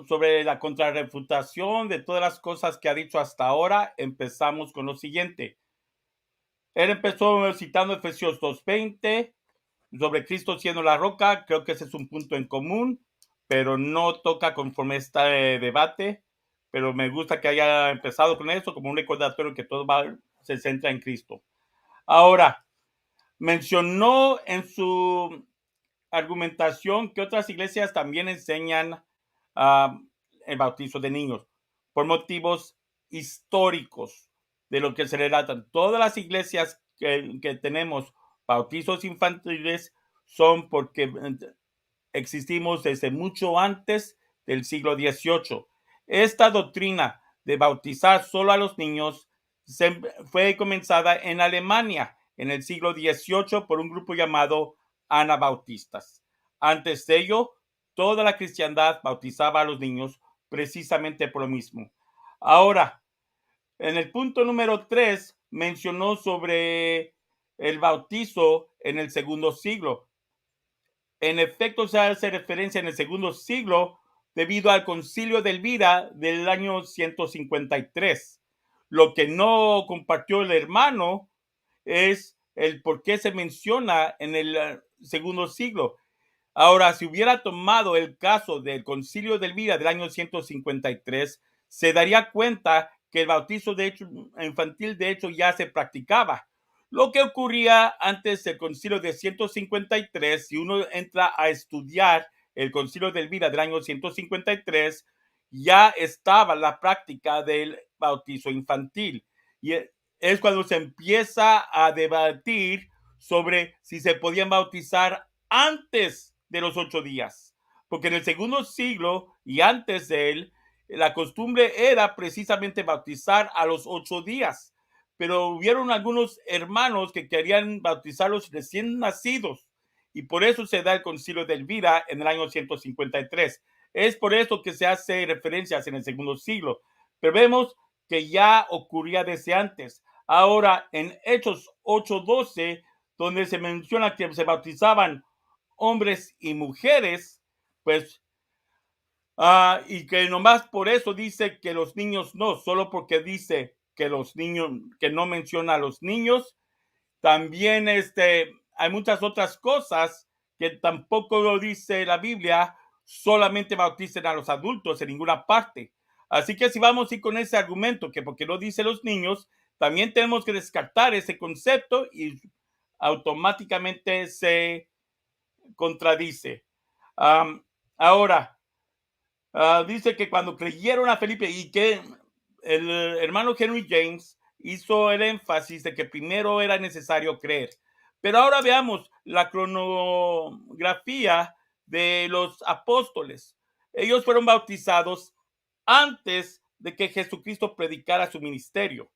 sobre la contrarrefutación de todas las cosas que ha dicho hasta ahora, empezamos con lo siguiente. Él empezó citando Efesios 2:20, sobre Cristo siendo la roca. Creo que ese es un punto en común, pero no toca conforme este debate. Pero me gusta que haya empezado con eso como un recordatorio que todo se centra en Cristo. Ahora, mencionó en su argumentación que otras iglesias también enseñan el bautizo de niños por motivos históricos de lo que se relatan. Todas las iglesias que tenemos bautizos infantiles son porque existimos desde mucho antes del siglo XVIII. Esta doctrina de bautizar solo a los niños fue comenzada en Alemania en el siglo XVIII por un grupo llamado anabautistas. Antes de ello, toda la cristiandad bautizaba a los niños precisamente por lo mismo. Ahora, en el punto número 3, mencionó sobre el bautizo en el segundo siglo. En efecto, se hace referencia en el segundo siglo debido al concilio de Elvira del año 153. Lo que no compartió el hermano es el por qué se menciona en el segundo siglo. Ahora, si hubiera tomado el caso del concilio de Elvira del año 153, se daría cuenta que el bautizo infantil de hecho ya se practicaba. Lo que ocurría antes del concilio de 153, si uno entra a estudiar el concilio de Elvira del año 153, ya estaba la práctica del bautizo infantil. Y es cuando se empieza a debatir sobre si se podían bautizar antes de los 8 días. Porque en el segundo siglo y antes de él, la costumbre era precisamente bautizar a los 8 días. Pero hubieron algunos hermanos que querían bautizar a los recién nacidos. Y por eso se da el concilio de Elvira en el año 153. Es por eso que se hace referencias en el segundo siglo. Pero vemos que ya ocurría desde antes. Ahora, en Hechos 8:12, donde se menciona que se bautizaban hombres y mujeres, pues, y que nomás por eso dice que los niños no, solo porque dice que los niños, que no menciona a los niños. También hay muchas otras cosas que tampoco lo dice la Biblia, solamente bauticen a los adultos en ninguna parte. Así que si vamos a ir con ese argumento, que porque no dice los niños, también tenemos que descartar ese concepto y automáticamente se contradice. Ahora, dice que cuando creyeron a Felipe y que el hermano Henry James hizo el énfasis de que primero era necesario creer. Pero ahora veamos la cronografía de los apóstoles. Ellos fueron bautizados antes de que Jesucristo predicara su ministerio.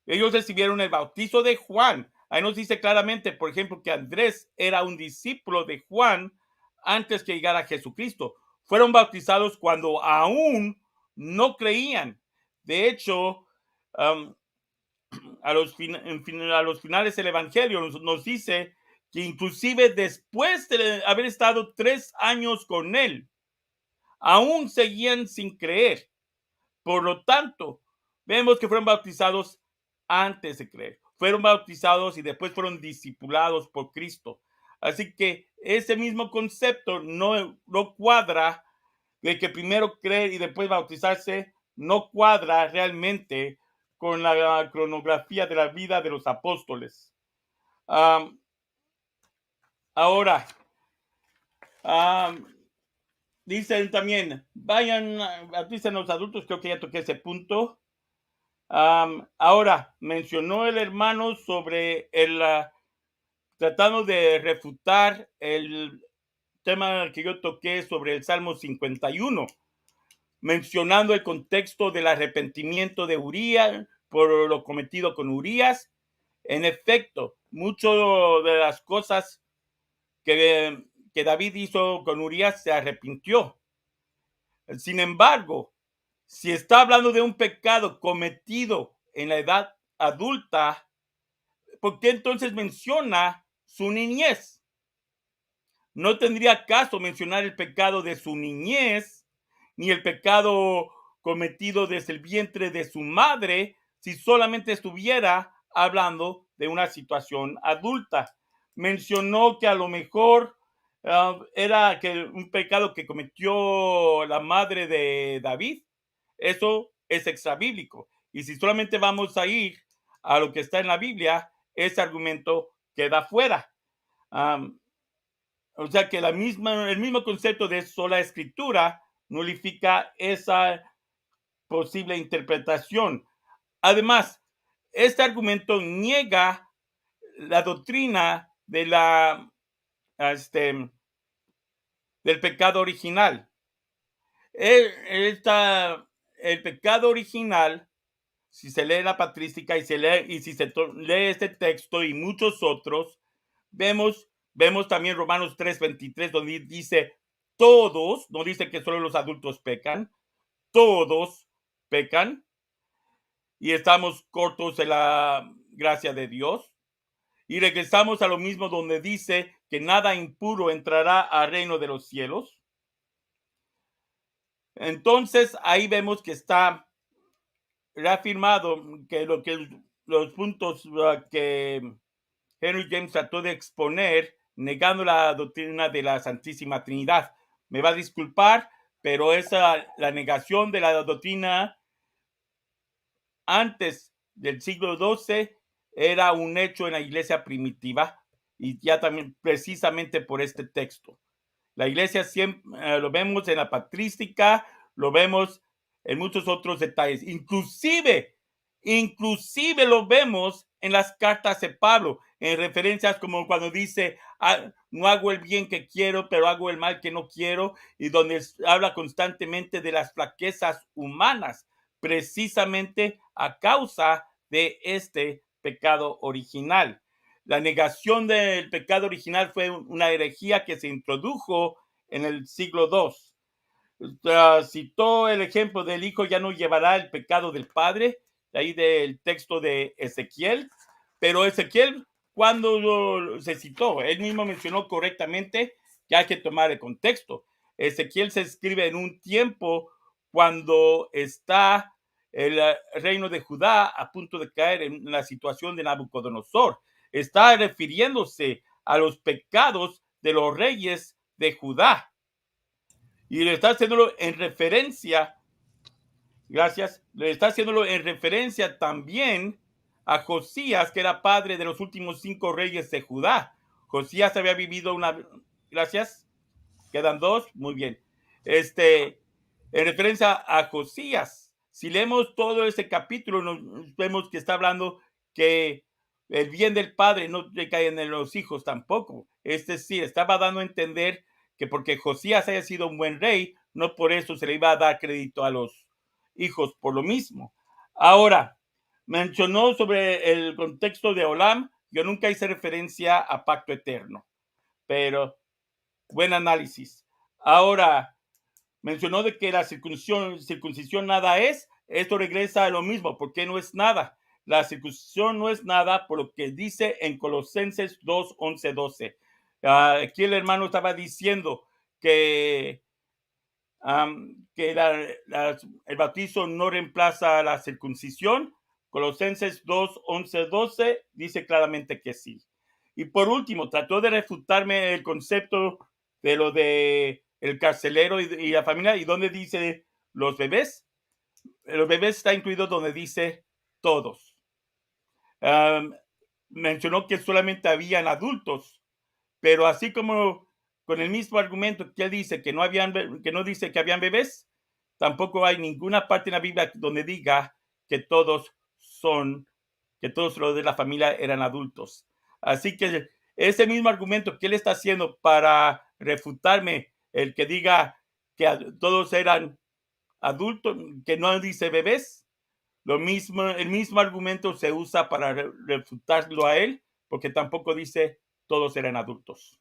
Ellos recibieron el bautizo de Juan. Ahí nos dice claramente, por ejemplo, que Andrés era un discípulo de Juan antes que llegara Jesucristo. Fueron bautizados cuando aún no creían. De hecho, a los finales del Evangelio nos dice que inclusive después de haber estado 3 años con él, aún seguían sin creer. Por lo tanto, vemos que fueron bautizados antes de creer. Fueron bautizados y después fueron discipulados por Cristo. Así que ese mismo concepto no cuadra, de que primero creer y después bautizarse, no cuadra realmente con la cronografía de la vida de los apóstoles. Ahora, dicen también, vayan, bauticen a los adultos, creo que ya toqué ese punto. Ahora, mencionó el hermano sobre tratando de refutar el tema que yo toqué sobre el Salmo 51, mencionando el contexto del arrepentimiento de Urías por lo cometido con Urías. En efecto, muchas de las cosas que David hizo con Urías se arrepintió. Sin embargo, si está hablando de un pecado cometido en la edad adulta, ¿por qué entonces menciona su niñez? No tendría caso mencionar el pecado de su niñez, ni el pecado cometido desde el vientre de su madre, si solamente estuviera hablando de una situación adulta. Mencionó que a lo mejor era que un pecado que cometió la madre de David. Eso es extrabíblico. Y si solamente vamos a ir a lo que está en la Biblia, ese argumento queda fuera. O sea que el mismo concepto de sola escritura nulifica esa posible interpretación. Además, este argumento niega la doctrina de del pecado original. El pecado original, si se lee la patrística y si se lee este texto y muchos otros, vemos Vemos también Romanos 3:23, donde dice todos, no dice que solo los adultos pecan, todos pecan y estamos cortos de la gracia de Dios. Y regresamos a lo mismo donde dice que nada impuro entrará al reino de los cielos. Entonces ahí vemos que está reafirmado que los puntos que Henry James trató de exponer negando la doctrina de la Santísima Trinidad. Me va a disculpar, pero la negación de la doctrina antes del siglo XII era un hecho en la iglesia primitiva y ya también precisamente por este texto. La iglesia siempre lo vemos en la patrística, lo vemos en muchos otros detalles, inclusive lo vemos en las cartas de Pablo, en referencias como cuando dice, no hago el bien que quiero, pero hago el mal que no quiero, y donde habla constantemente de las flaquezas humanas, precisamente a causa de este pecado original. La negación del pecado original fue una herejía que se introdujo en el siglo II. Citó el ejemplo del hijo ya no llevará el pecado del padre, de ahí del texto de Ezequiel, pero Ezequiel, cuando se citó, él mismo mencionó correctamente que hay que tomar el contexto. Ezequiel se escribe en un tiempo cuando está el reino de Judá a punto de caer en la situación de Nabucodonosor. Está refiriéndose a los pecados de los reyes de Judá. Y le está haciéndolo en referencia, le está haciéndolo en referencia también a Josías, que era padre de los últimos 5 reyes de Judá. Josías había vivido quedan 2, muy bien. En referencia a Josías, si leemos todo este capítulo, nos vemos que está hablando que el bien del padre no recae en los hijos tampoco. Es decir, estaba dando a entender que porque Josías haya sido un buen rey, no por eso se le iba a dar crédito a los hijos por lo mismo. Ahora, mencionó sobre el contexto de Olam. Yo nunca hice referencia a pacto eterno, pero buen análisis. Ahora, mencionó de que la circuncisión nada es. Esto regresa a lo mismo, porque no es nada. La circuncisión no es nada por lo que dice en Colosenses 2, 11, 12. Aquí el hermano estaba diciendo que el bautizo no reemplaza la circuncisión. Colosenses 2, 11, 12 dice claramente que sí. Y por último, trató de refutarme el concepto de lo de el carcelero y la familia, y donde dice los bebés. Los bebés está incluido donde dice todos. Mencionó que solamente habían adultos, pero así como con el mismo argumento que él dice que no dice que habían bebés, tampoco hay ninguna parte en la Biblia donde diga que todos los de la familia eran adultos. Así que ese mismo argumento que él está haciendo para refutarme, el que diga que todos eran adultos, que no dice bebés, el mismo argumento se usa para refutarlo a él, porque tampoco dice todos eran adultos.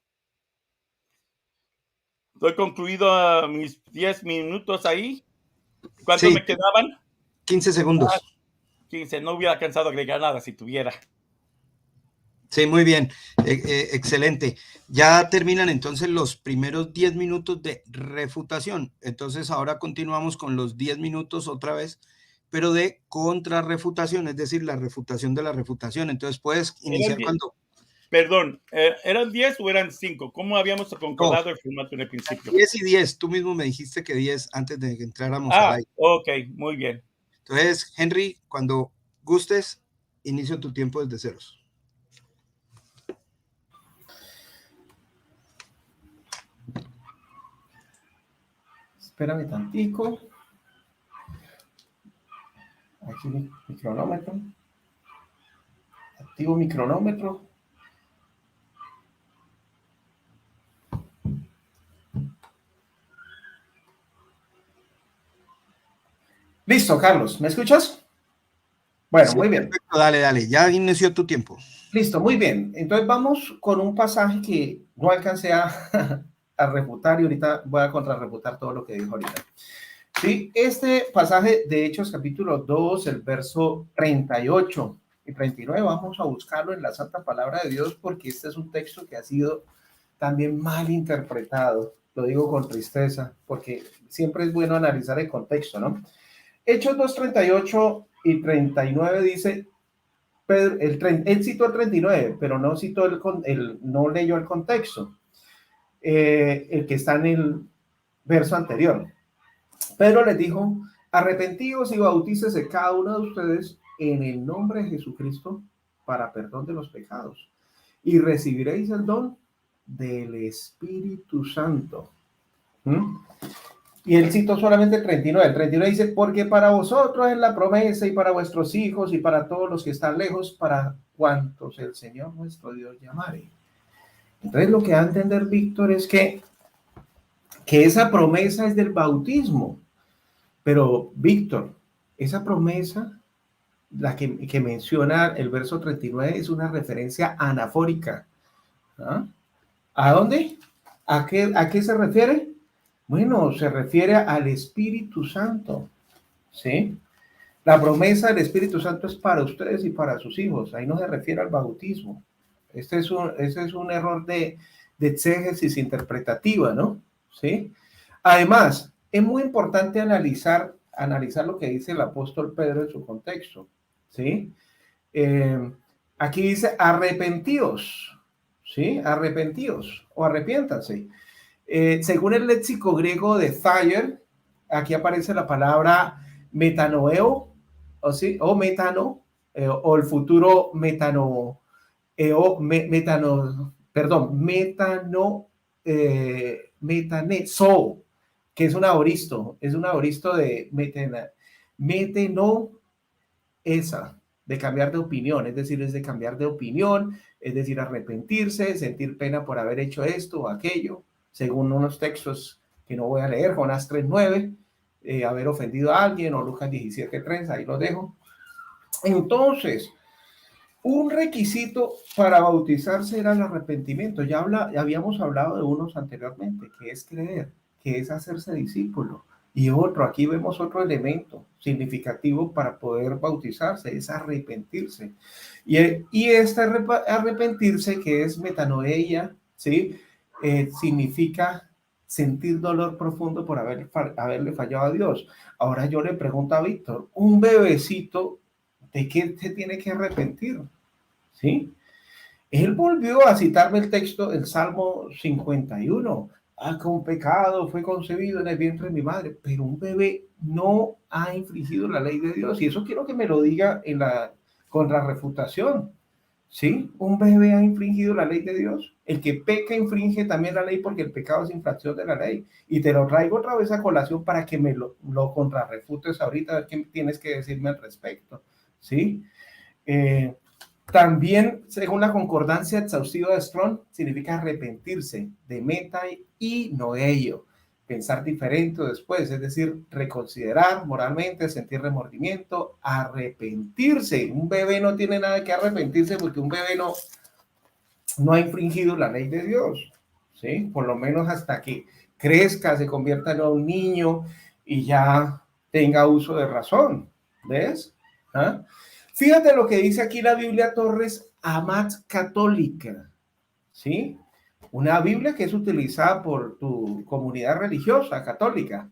Estoy concluido a mis 10 minutos ahí. ¿Cuántos me quedaban? 15 segundos. 15, no hubiera alcanzado a agregar nada si tuviera. Sí, muy bien, excelente. Ya terminan entonces los primeros 10 minutos de refutación. Entonces ahora continuamos con los 10 minutos otra vez, pero de contrarrefutación, es decir, la refutación de la refutación. Entonces puedes iniciar cuando... Perdón, ¿eran 10 o eran 5? ¿Cómo habíamos concordado el formato en el principio? 10 y 10, tú mismo me dijiste que 10 antes de que entráramos al aire. Ok, muy bien. Entonces, Henry, cuando gustes, inicio tu tiempo desde ceros. Espérame tantico. Aquí mi cronómetro. Activo mi cronómetro. Listo, Carlos. ¿Me escuchas? Bueno, sí, muy bien. Perfecto, dale. Ya inició tu tiempo. Listo, muy bien. Entonces vamos con un pasaje que no alcancé a refutar y ahorita voy a contrarrefutar todo lo que dijo ahorita. Sí, este pasaje de Hechos capítulo 2, el verso 38 y 39, vamos a buscarlo en la Santa Palabra de Dios porque este es un texto que ha sido también mal interpretado. Lo digo con tristeza porque siempre es bueno analizar el contexto, ¿no? Hechos 2, 38 y 39 dice, Pedro, él citó el 39, pero no citó no leyó el contexto, el que está en el verso anterior. Pedro les dijo, arrepentíos y bautícese cada uno de ustedes en el nombre de Jesucristo para perdón de los pecados y recibiréis el don del Espíritu Santo. ¿Mm? Y él citó solamente el 39. El 39 dice, porque para vosotros es la promesa y para vuestros hijos y para todos los que están lejos, para cuantos el Señor nuestro Dios llamare. Entonces lo que va a entender Víctor es que esa promesa es del bautismo. Pero Víctor, esa promesa, la que menciona el verso 39, es una referencia anafórica. ¿Ah? ¿A dónde? ¿A qué se refiere? Bueno, se refiere al Espíritu Santo, ¿sí? La promesa del Espíritu Santo es para ustedes y para sus hijos. Ahí no se refiere al bautismo. Este es un error de exégesis interpretativa, ¿no? ¿Sí? Además, es muy importante analizar lo que dice el apóstol Pedro en su contexto, ¿sí? Aquí dice arrepentíos, ¿sí? Arrepentíos o arrepiéntanse. Según el léxico griego de Thayer, aquí aparece la palabra metanoeo, o metano, o el futuro metano, metaneso, que es un aoristo de meteno, de cambiar de opinión, es decir, es de cambiar de opinión, es decir, arrepentirse, sentir pena por haber hecho esto o aquello, según unos textos que no voy a leer, Jonás 3:9, haber ofendido a alguien, o Lucas 17:3, ahí lo dejo. Entonces, un requisito para bautizarse era el arrepentimiento. Ya habíamos hablado de unos anteriormente, que es creer, que es hacerse discípulo. Y aquí vemos otro elemento significativo para poder bautizarse, es arrepentirse. Y este arrepentirse, que es metanoia, ¿sí? Significa sentir dolor profundo por haberle fallado a Dios. Ahora yo le pregunto a Víctor, un bebecito, ¿de qué se tiene que arrepentir? ¿Sí? Él volvió a citarme el texto del Salmo 51. Con pecado fue concebido en el vientre de mi madre, pero un bebé no ha infringido la ley de Dios. Y eso quiero que me lo diga en la contrarrefutación. ¿Sí? Un bebé ha infringido la ley de Dios. El que peca infringe también la ley porque el pecado es infracción de la ley. Y te lo traigo otra vez a colación para que me lo contrarrefutes ahorita, a ver qué tienes que decirme al respecto. ¿Sí? También, según la concordancia exhaustiva de Strong, significa arrepentirse de meta y noello, pensar diferente después, es decir, reconsiderar moralmente, sentir remordimiento, arrepentirse. Un bebé no tiene nada que arrepentirse porque un bebé no ha infringido la ley de Dios, ¿sí? Por lo menos hasta que crezca, se convierta en un niño y ya tenga uso de razón, ¿ves? ¿Ah? Fíjate lo que dice aquí la Biblia Torres Amat Católica, ¿sí? Una Biblia que es utilizada por tu comunidad religiosa católica,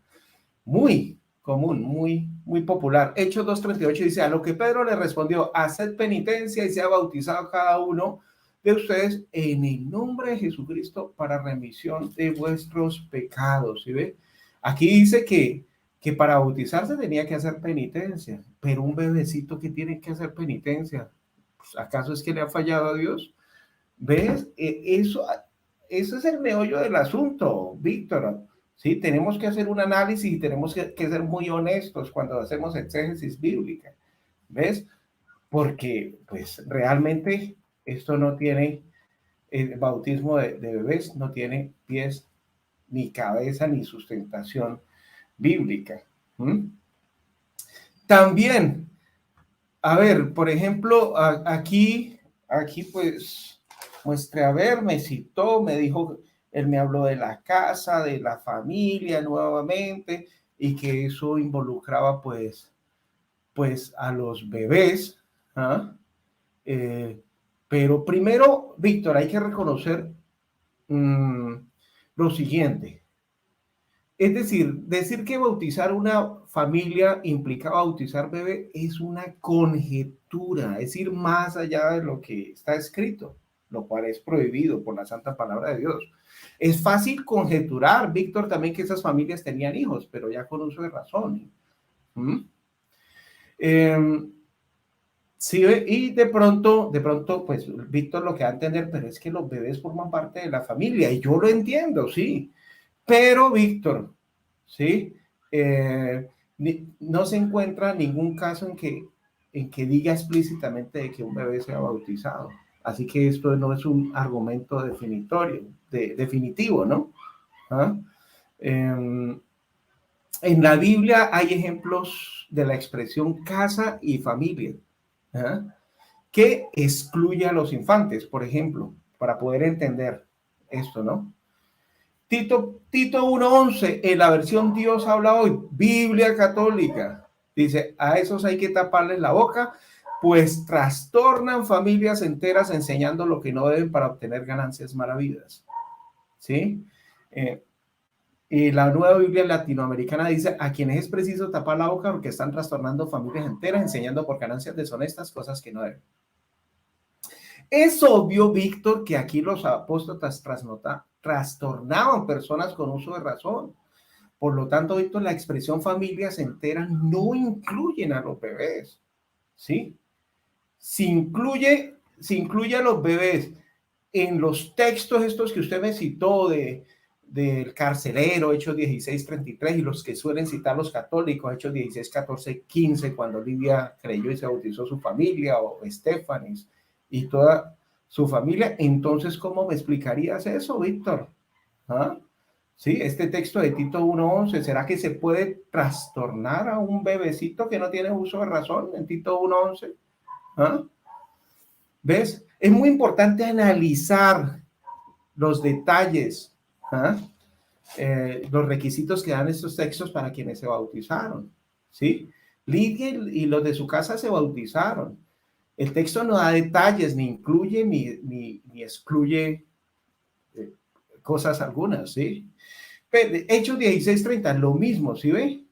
muy común, muy popular. Hechos 2:38 dice, a lo que Pedro le respondió, haced penitencia y sea bautizado cada uno de ustedes en el nombre de Jesucristo para remisión de vuestros pecados, ¿sí ve? Aquí dice que para bautizarse tenía que hacer penitencia, pero un bebecito que tiene que hacer penitencia, pues, ¿acaso es que le ha fallado a Dios? ¿Ves? Eso es el meollo del asunto, Víctor. Sí, tenemos que hacer un análisis y tenemos que ser muy honestos cuando hacemos exégesis bíblica. ¿Ves? Porque, pues, realmente esto no tiene, el bautismo de bebés no tiene pies, ni cabeza, ni sustentación bíblica. ¿Mm? También, a ver, por ejemplo, aquí aquí pues muestre a ver, me citó, me dijo, él me habló de la casa, de la familia nuevamente, y que eso involucraba pues a los bebés. ¿Ah? Pero primero, Víctor, hay que reconocer lo siguiente. Es decir que bautizar una familia implica bautizar bebé es una conjetura, es ir más allá de lo que está escrito, lo cual es prohibido por la santa palabra de Dios. Es fácil conjeturar, Víctor, también que esas familias tenían hijos, pero ya con uso de razón. Sí, y de pronto, pues Víctor lo que va a entender, pero es que los bebés forman parte de la familia, y yo lo entiendo, sí. Pero, Víctor, ¿sí? No se encuentra ningún caso en que diga explícitamente de que un bebé sea bautizado. Así que esto no es un argumento definitivo, ¿no? ¿Ah? En la Biblia hay ejemplos de la expresión casa y familia, ¿ah? Que excluye a los infantes, por ejemplo, para poder entender esto, ¿no? Tito 1:11, en la versión Dios habla hoy, Biblia católica, dice, a esos hay que taparles la boca, pues trastornan familias enteras enseñando lo que no deben para obtener ganancias maravillas. ¿Sí? Y la nueva Biblia latinoamericana dice, a quienes es preciso tapar la boca porque están trastornando familias enteras enseñando por ganancias deshonestas cosas que no deben. Es obvio, Víctor, que aquí los apóstatas trastornaban personas con uso de razón. Por lo tanto, Víctor, la expresión familias enteras no incluyen a los bebés, ¿sí? Si incluye a los bebés en los textos estos que usted me citó del carcelero, Hechos 16:33, y los que suelen citar los católicos, Hechos 16:14-15, cuando Lidia creyó y se bautizó su familia, o Estefanis y toda su familia, entonces, ¿cómo me explicarías eso, Víctor? ¿Ah? Sí, este texto de Tito 1:11, ¿será que se puede trastornar a un bebecito que no tiene uso de razón en Tito 1:11? ¿Ah? ¿Ves? Es muy importante analizar los detalles, ¿ah? Los requisitos que dan estos textos para quienes se bautizaron, ¿sí? Lidia y los de su casa se bautizaron. El texto no da detalles, ni incluye ni excluye cosas algunas, ¿sí? Pero Hechos 16:30, lo mismo, ¿sí ve?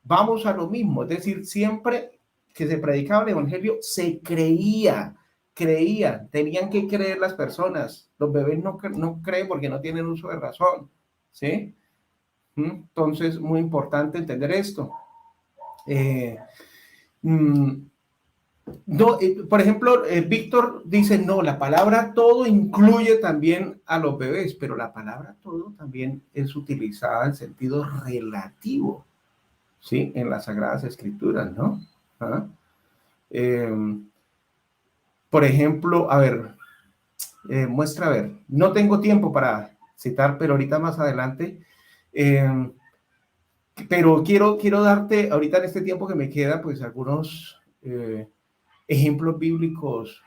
Vamos a lo mismo, es decir, siempre que se predicaba el evangelio, se creían, tenían que creer las personas. Los bebés no creen porque no tienen uso de razón, ¿sí? Entonces, muy importante entender esto. No, por ejemplo, Víctor dice, no, la palabra todo incluye también a los bebés, pero la palabra todo también es utilizada en sentido relativo, ¿sí? En las Sagradas Escrituras, ¿no? ¿Ah? Por ejemplo, a ver, muestra, a ver, no tengo tiempo para citar, pero ahorita más adelante, pero quiero darte, ahorita en este tiempo que me queda, pues algunos ejemplos bíblicos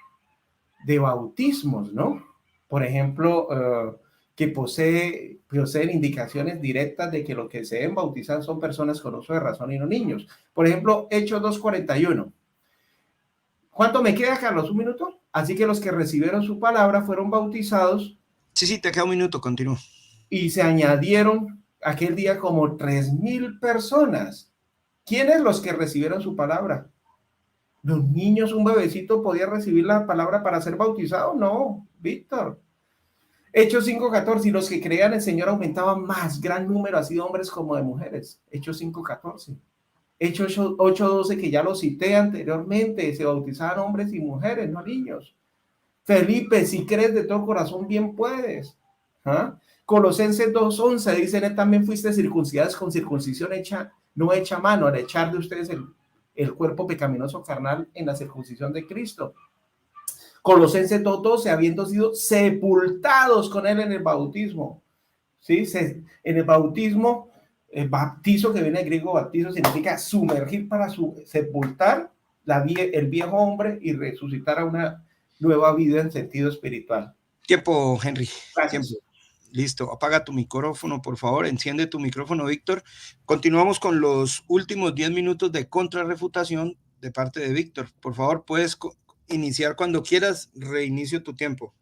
de bautismos, ¿no? Por ejemplo, que poseen indicaciones directas de que lo que se deben bautizar son personas con uso de razón y no niños. Por ejemplo, Hechos 2:41. ¿Cuánto me queda, Carlos? ¿Un minuto? Así que los que recibieron su palabra fueron bautizados. Sí, te queda un minuto, continúo. Y se añadieron aquel día como 3,000 personas. ¿Quiénes los que recibieron su palabra? ¿Los niños, un bebecito podía recibir la palabra para ser bautizado? No, Víctor. Hechos 5:14, y los que creían el Señor aumentaban más, gran número, así de hombres como de mujeres. Hechos 5:14. Hechos 8:12, que ya lo cité anteriormente, se bautizaban hombres y mujeres, no niños. Felipe, si crees de todo corazón, bien puedes. ¿Ah? Colosenses 2:11, dicen, también fuiste circuncidados con circuncisión no hecha a mano, al echar de ustedes el cuerpo pecaminoso carnal en la circuncisión de Cristo. Colosenses 2:12, habiendo sido sepultados con él en el bautismo. ¿Sí? En el bautismo, el bautizo, que viene del griego bautizo, significa sumergir para sepultar el viejo hombre y resucitar a una nueva vida en sentido espiritual. Tiempo, Henry. Gracias. Tiempo. Listo, apaga tu micrófono, por favor, enciende tu micrófono, Víctor. Continuamos con los últimos 10 minutos de contrarrefutación de parte de Víctor. Por favor, puedes iniciar cuando quieras, reinicio tu tiempo.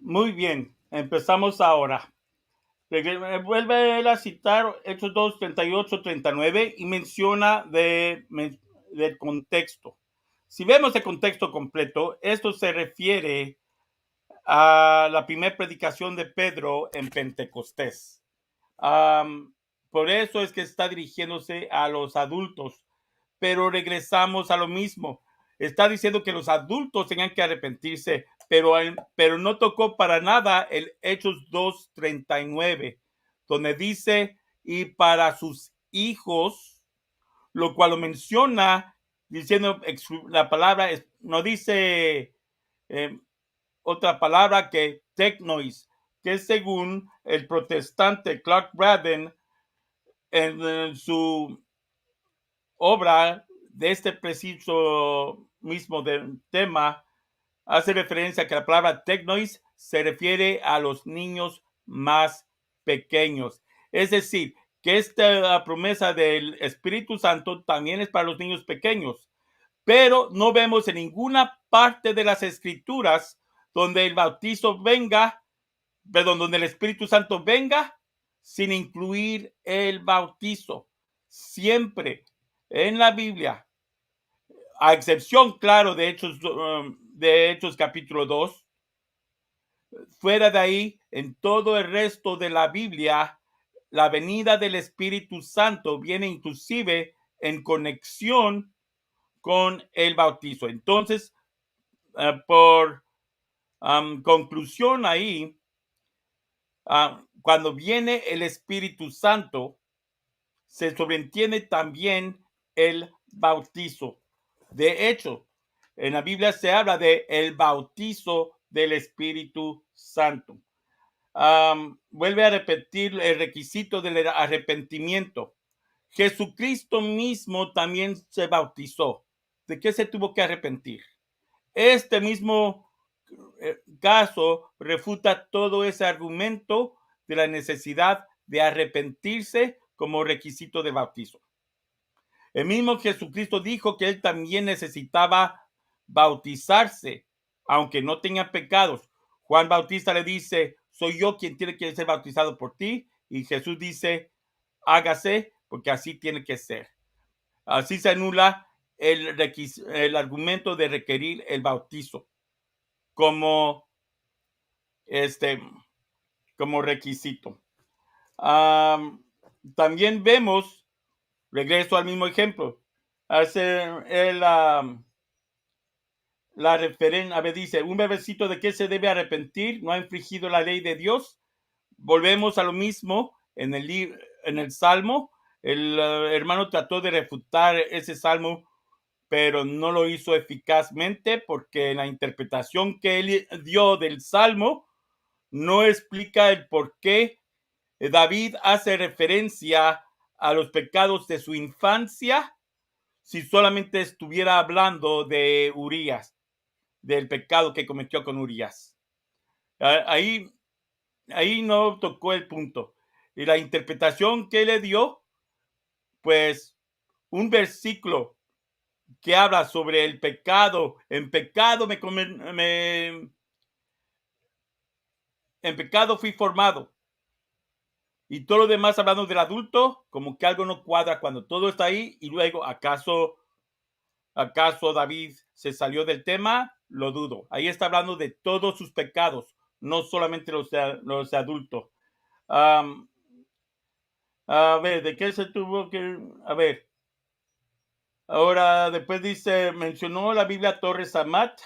Muy bien, empezamos ahora. Vuelve a citar Hechos 2, 38, 39 y menciona del contexto. Si vemos el contexto completo, esto se refiere a la primera predicación de Pedro en Pentecostés. Por eso es que está dirigiéndose a los adultos, pero regresamos a lo mismo. Está diciendo que los adultos tenían que arrepentirse, pero no tocó para nada el Hechos 2:39, donde dice, y para sus hijos, lo cual lo menciona diciendo la palabra, no dice otra palabra que teknois, que según el protestante Clark Braden, en su obra de este preciso mismo tema, hace referencia a que la palabra teknois se refiere a los niños más pequeños. Es decir, que esta promesa del Espíritu Santo también es para los niños pequeños, pero no vemos en ninguna parte de las Escrituras donde el bautizo venga, donde el Espíritu Santo venga sin incluir el bautizo. Siempre en la Biblia, a excepción, claro, de Hechos capítulo 2, fuera de ahí, en todo el resto de la Biblia, la venida del Espíritu Santo viene inclusive en conexión con el bautizo. Entonces, por conclusión ahí, cuando viene el Espíritu Santo, se sobreentiende también el bautizo. De hecho, en la Biblia se habla de el bautizo del Espíritu Santo. Vuelve a repetir el requisito del arrepentimiento. Jesucristo mismo también se bautizó. ¿De qué se tuvo que arrepentir? Este mismo caso refuta todo ese argumento de la necesidad de arrepentirse como requisito de bautizo. El mismo Jesucristo dijo que él también necesitaba bautizarse, aunque no tenía pecados. Juan Bautista le dice, soy yo quien tiene que ser bautizado por ti. Y Jesús dice, hágase, porque así tiene que ser. Así se anula el argumento de requerir el bautizo como requisito. También vemos, regreso al mismo ejemplo, hace la referencia, a ver, dice, un bebecito de qué se debe arrepentir, no ha infringido la ley de Dios. Volvemos a lo mismo en el Salmo. El hermano trató de refutar ese Salmo, pero no lo hizo eficazmente porque la interpretación que él dio del Salmo no explica el por qué David hace referencia a los pecados de su infancia si solamente estuviera hablando de Urías, del pecado que cometió con Urías. Ahí no tocó el punto. Y la interpretación que le dio, pues un versículo que habla sobre el pecado. En pecado en pecado fui formado. Y todo lo demás hablando del adulto, como que algo no cuadra cuando todo está ahí. Y luego, ¿acaso David se salió del tema? Lo dudo. Ahí está hablando de todos sus pecados, no solamente los de adulto. A ver, ¿de qué se tuvo que...? A ver. Ahora, después dice, mencionó la Biblia Torres Amat.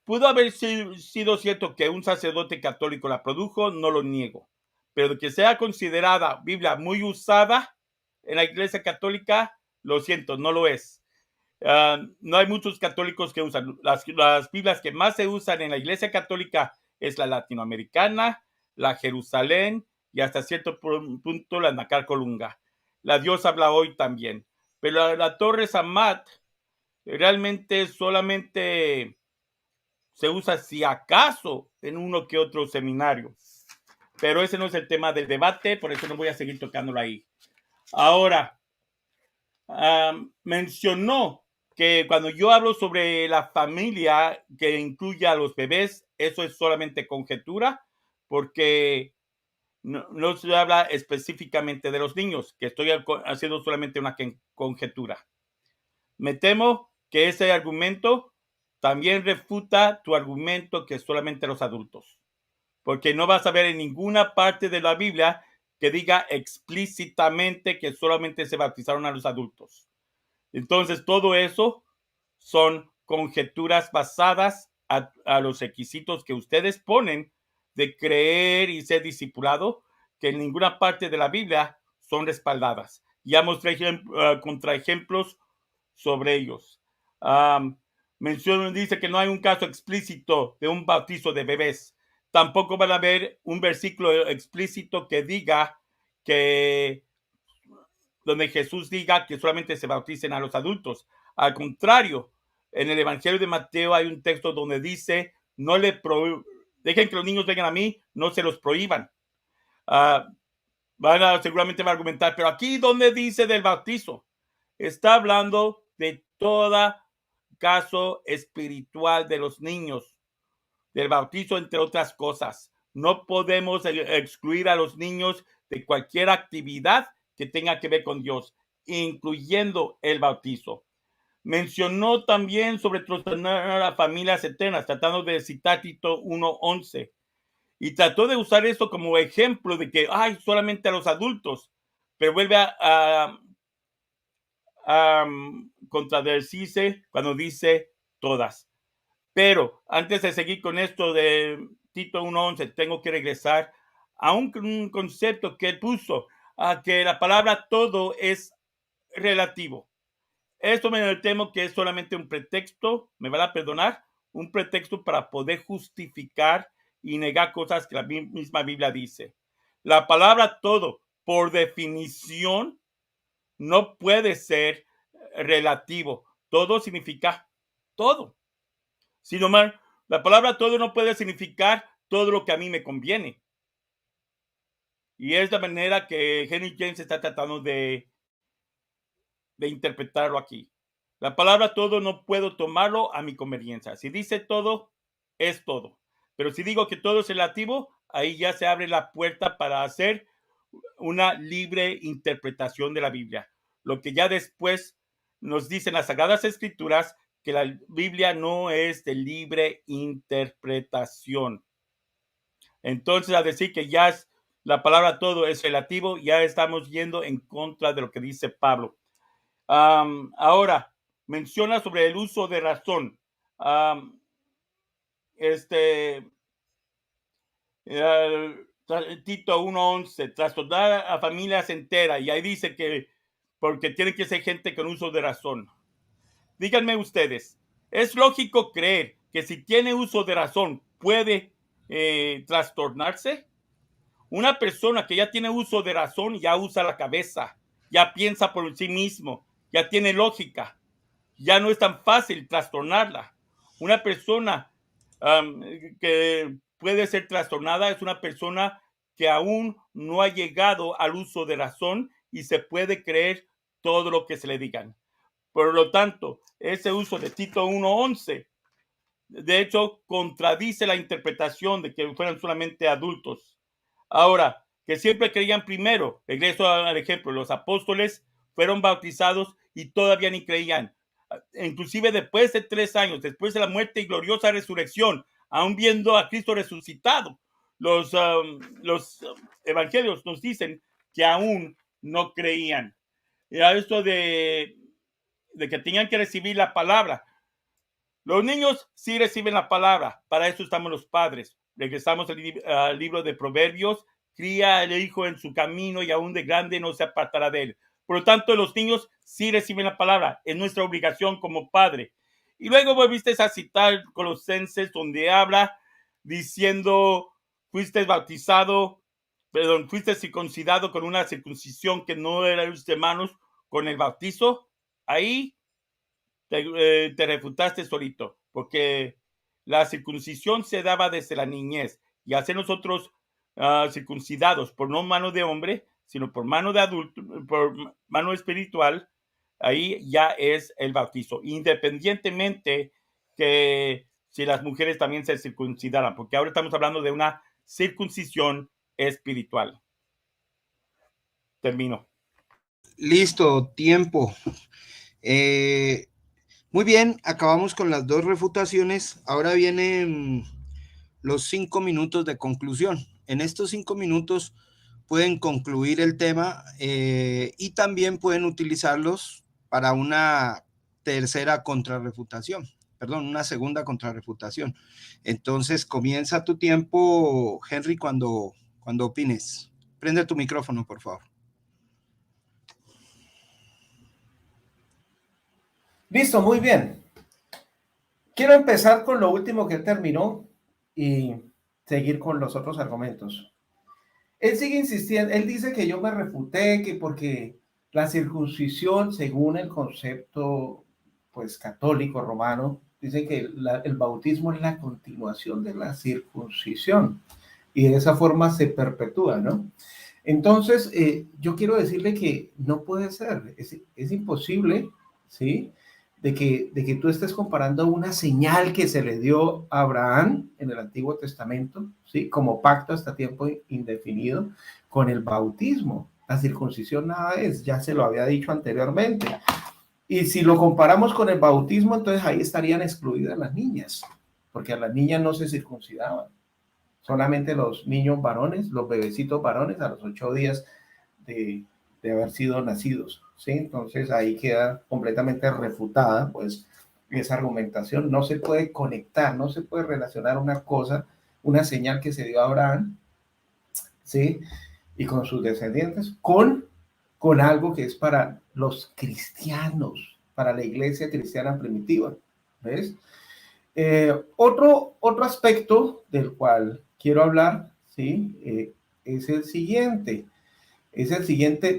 Pudo haber sido cierto que un sacerdote católico la produjo, no lo niego. Pero de que sea considerada Biblia muy usada en la Iglesia Católica, lo siento, no lo es. No hay muchos católicos que usan. Las Biblias que más se usan en la Iglesia Católica es la latinoamericana, la Jerusalén y hasta cierto punto la Nácar Colunga. La Dios habla hoy también. Pero la Torres Amat Realmente solamente se usa si acaso en uno que otro seminario. Pero ese no es el tema del debate, por eso no voy a seguir tocándolo ahí. Ahora, mencionó que cuando yo hablo sobre la familia que incluye a los bebés, eso es solamente conjetura, porque no se habla específicamente de los niños, que estoy haciendo solamente una conjetura. Me temo que ese argumento también refuta tu argumento que es solamente los adultos, porque no vas a ver en ninguna parte de la Biblia que diga explícitamente que solamente se bautizaron a los adultos. Entonces, todo eso son conjeturas basadas a los requisitos que ustedes ponen de creer y ser discipulado, que en ninguna parte de la Biblia son respaldadas. Ya mostré contraejemplos sobre ellos. Dice que no hay un caso explícito de un bautizo de bebés. Tampoco van a ver un versículo explícito que diga que donde Jesús diga que solamente se bauticen a los adultos. Al contrario, en el Evangelio de Mateo hay un texto donde dice, dejen que los niños vengan a mí, no se los prohíban. Seguramente van a argumentar, pero aquí, ¿dónde dice del bautizo? Está hablando de todo caso espiritual de los niños, del bautizo, entre otras cosas. No podemos excluir a los niños de cualquier actividad que tenga que ver con Dios, incluyendo el bautizo. Mencionó también sobre trastornar a familias eternas, tratando de citar Tito 1:11. Y trató de usar eso como ejemplo de que, solamente a los adultos, pero vuelve a contradecirse cuando dice todas. Pero antes de seguir con esto de Tito 1:11, tengo que regresar a un concepto que él puso, a que la palabra todo es relativo. Esto me temo que es solamente un pretexto, me van a perdonar, un pretexto para poder justificar y negar cosas que la misma Biblia dice. La palabra todo, por definición, no puede ser relativo. Todo significa todo. Sino más, la palabra todo no puede significar todo lo que a mí me conviene. Y es la manera que Henry James está tratando de interpretarlo aquí. La palabra todo no puedo tomarlo a mi conveniencia. Si dice todo, es todo. Pero si digo que todo es relativo, ahí ya se abre la puerta para hacer una libre interpretación de la Biblia. Lo que ya después nos dicen las Sagradas Escrituras, que la Biblia no es de libre interpretación. Entonces, a decir que ya es, la palabra todo es relativo, ya estamos yendo en contra de lo que dice Pablo. Ahora, menciona sobre el uso de razón. Tito 1:11, trastornar a familias enteras, y ahí dice que porque tiene que ser gente con uso de razón. Díganme ustedes, ¿es lógico creer que si tiene uso de razón puede trastornarse? Una persona que ya tiene uso de razón ya usa la cabeza, ya piensa por sí mismo, ya tiene lógica, ya no es tan fácil trastornarla. Una persona que puede ser trastornada es una persona que aún no ha llegado al uso de razón y se puede creer todo lo que se le digan. Por lo tanto, ese uso de Tito 1:11, de hecho, contradice la interpretación de que fueran solamente adultos. Ahora, que siempre creían primero, regreso al ejemplo, los apóstoles fueron bautizados y todavía ni creían. Inclusive después de 3 años, después de la muerte y gloriosa resurrección, aún viendo a Cristo resucitado, los evangelios nos dicen que aún no creían. Y a esto de que tenían que recibir la palabra. Los niños sí reciben la palabra, para eso estamos los padres. Regresamos al libro de Proverbios, cría el hijo en su camino y aún de grande no se apartará de él. Por lo tanto, los niños sí reciben la palabra, es nuestra obligación como padre. Y luego volviste a citar Colosenses, donde habla diciendo, fuiste circuncidado con una circuncisión que no era de manos, con el bautizo. Ahí te refutaste solito, porque la circuncisión se daba desde la niñez, y hacer nosotros circuncidados por no mano de hombre, sino por mano de adulto, por mano espiritual, ahí ya es el bautizo, independientemente que si las mujeres también se circuncidaran, porque ahora estamos hablando de una circuncisión espiritual. Termino. Listo, tiempo. Muy bien, acabamos con las 2 refutaciones. Ahora vienen los 5 minutos de conclusión. En estos 5 minutos pueden concluir el tema y también pueden utilizarlos para una tercera contrarrefutación, perdón, una segunda contrarrefutación. Entonces comienza tu tiempo, Henry, cuando opines. Prende tu micrófono, por favor. Listo, muy bien. Quiero empezar con lo último que él terminó y seguir con los otros argumentos. Él sigue insistiendo, él dice que yo me refuté, que porque la circuncisión, según el concepto pues católico romano, dice que el bautismo es la continuación de la circuncisión y de esa forma se perpetúa, ¿no? Entonces, yo quiero decirle que no puede ser, es imposible, ¿sí? De que tú estés comparando una señal que se le dio a Abraham en el Antiguo Testamento, ¿sí? Como pacto hasta tiempo indefinido, con el bautismo. La circuncisión nada es, ya se lo había dicho anteriormente. Y si lo comparamos con el bautismo, entonces ahí estarían excluidas las niñas, porque a las niñas no se circuncidaban. Solamente los niños varones, los bebecitos varones a los 8 días de haber sido nacidos, ¿sí? Entonces ahí queda completamente refutada, pues, esa argumentación. No se puede conectar, no se puede relacionar una cosa, una señal que se dio a Abraham, ¿sí? Y con sus descendientes, con algo que es para los cristianos, para la iglesia cristiana primitiva, ¿ves? Otro aspecto del cual quiero hablar, ¿sí? Es el siguiente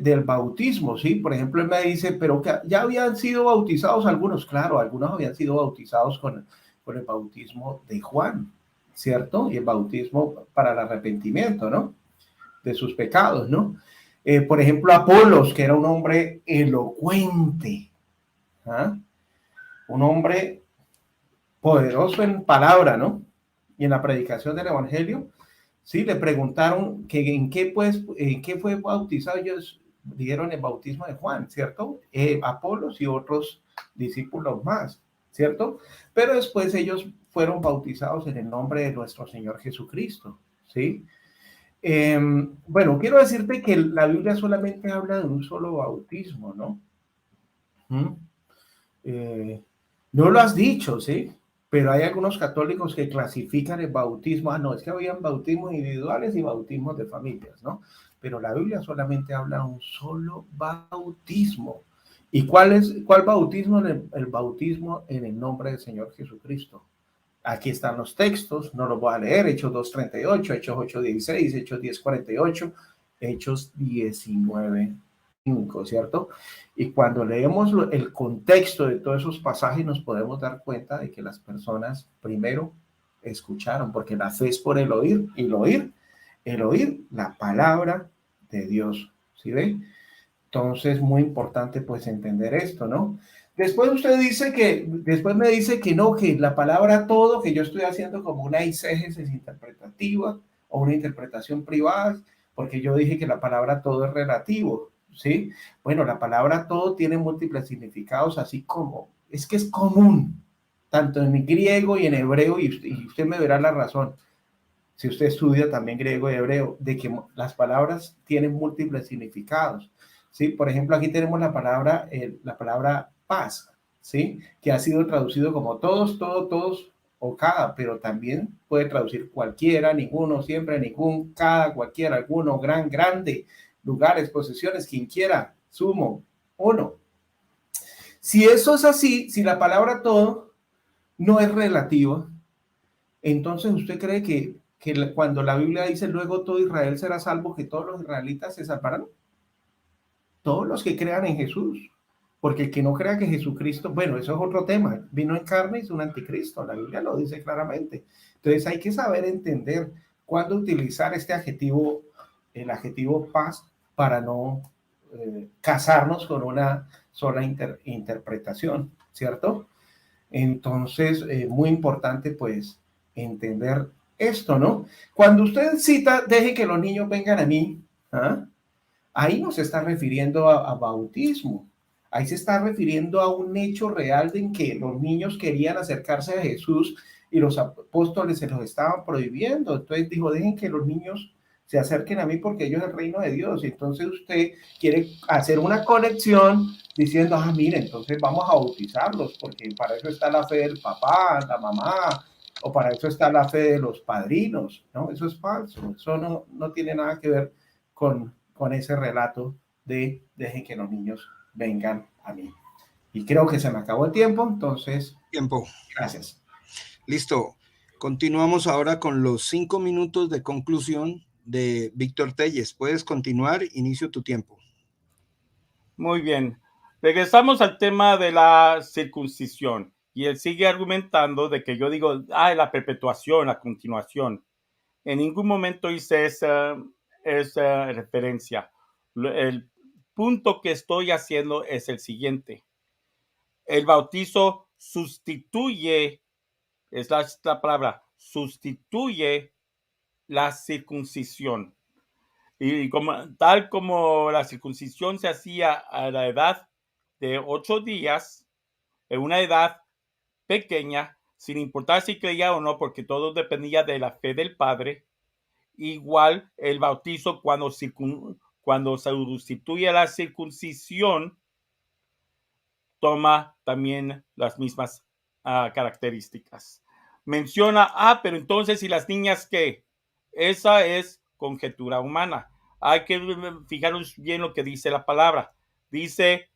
del bautismo, ¿sí? Por ejemplo, él me dice, pero que ya habían sido bautizados algunos, claro, algunos habían sido bautizados con el bautismo de Juan, ¿cierto? Y el bautismo para el arrepentimiento, ¿no? De sus pecados, ¿no? Por ejemplo, Apolos, que era un hombre elocuente, ¿ah? Un hombre poderoso en palabra, ¿no? Y en la predicación del evangelio, sí, le preguntaron que en qué fue bautizado. Ellos dijeron el bautismo de Juan, ¿cierto? Apolos y otros discípulos más, ¿cierto? Pero después ellos fueron bautizados en el nombre de nuestro Señor Jesucristo, ¿sí? Bueno, quiero decirte que la Biblia solamente habla de un solo bautismo, ¿no? No lo has dicho, ¿sí? Pero hay algunos católicos que clasifican el bautismo, no, es que habían bautismos individuales y bautismos de familias, ¿no? Pero la Biblia solamente habla de un solo bautismo. ¿Y cuál bautismo? El bautismo en el nombre del Señor Jesucristo. Aquí están los textos, no los voy a leer, Hechos 2:38, Hechos 8:16, Hechos 10:48, Hechos 19:5, ¿cierto? Y cuando leemos el contexto de todos esos pasajes, nos podemos dar cuenta de que las personas primero escucharon, porque la fe es por el oír, y el oír la palabra de Dios, ¿sí ve? Entonces, muy importante pues entender esto, ¿no? Después me dice que no, que la palabra todo, que yo estoy haciendo como una exégesis interpretativa o una interpretación privada, porque yo dije que la palabra todo es relativo, ¿sí? Bueno, la palabra todo tiene múltiples significados, así como, es que es común, tanto en griego y en hebreo, y usted me verá la razón, si usted estudia también griego y hebreo, de que las palabras tienen múltiples significados, ¿sí? Por ejemplo, aquí tenemos la palabra paz, ¿sí? Que ha sido traducido como todos, todos o cada, pero también puede traducir cualquiera, ninguno, siempre, ningún, cada, cualquiera, alguno, gran, grande, lugares, posesiones, quien quiera, sumo, uno. Si eso es así, si la palabra todo no es relativa, entonces usted cree que cuando la Biblia dice luego todo Israel será salvo, que todos los israelitas se salvarán, todos los que crean en Jesús, porque el que no crea que Jesucristo, bueno, eso es otro tema, vino en carne y es un anticristo, la Biblia lo dice claramente. Entonces hay que saber entender cuándo utilizar este adjetivo, el adjetivo paz, para no casarnos con una sola interpretación, ¿cierto? Entonces, muy importante pues entender esto, ¿no? Cuando usted cita, deje que los niños vengan a mí, ¿ah? Ahí no se está refiriendo a bautismo, ahí se está refiriendo a un hecho real de en que los niños querían acercarse a Jesús y los apóstoles se los estaban prohibiendo. Entonces dijo, dejen que los niños se acerquen a mí porque ellos es el reino de Dios. Y entonces usted quiere hacer una conexión diciendo, ah, mire, entonces vamos a bautizarlos porque para eso está la fe del papá, la mamá, o para eso está la fe de los padrinos. No, eso es falso, eso no tiene nada que ver con ese relato de dejen que los niños vengan a mí. Y creo que se me acabó el tiempo, entonces, Tiempo. gracias. Listo. Continuamos ahora con los 5 minutos de conclusión de Víctor Telles. Puedes continuar, inicio tu tiempo. Muy bien. Regresamos al tema de la circuncisión. Y él sigue argumentando de que yo digo, la perpetuación, la continuación. En ningún momento hice esa referencia. El punto que estoy haciendo es el siguiente. El bautizo sustituye, es la palabra, sustituye la circuncisión. Y tal como la circuncisión se hacía a la edad de 8 días, en una edad pequeña, sin importar si creía o no, porque todo dependía de la fe del padre, igual el bautizo cuando se sustituye la circuncisión, toma también las mismas características. Menciona, pero entonces, ¿y las niñas qué? Esa es conjetura humana. Hay que fijarnos bien lo que dice la palabra. Dice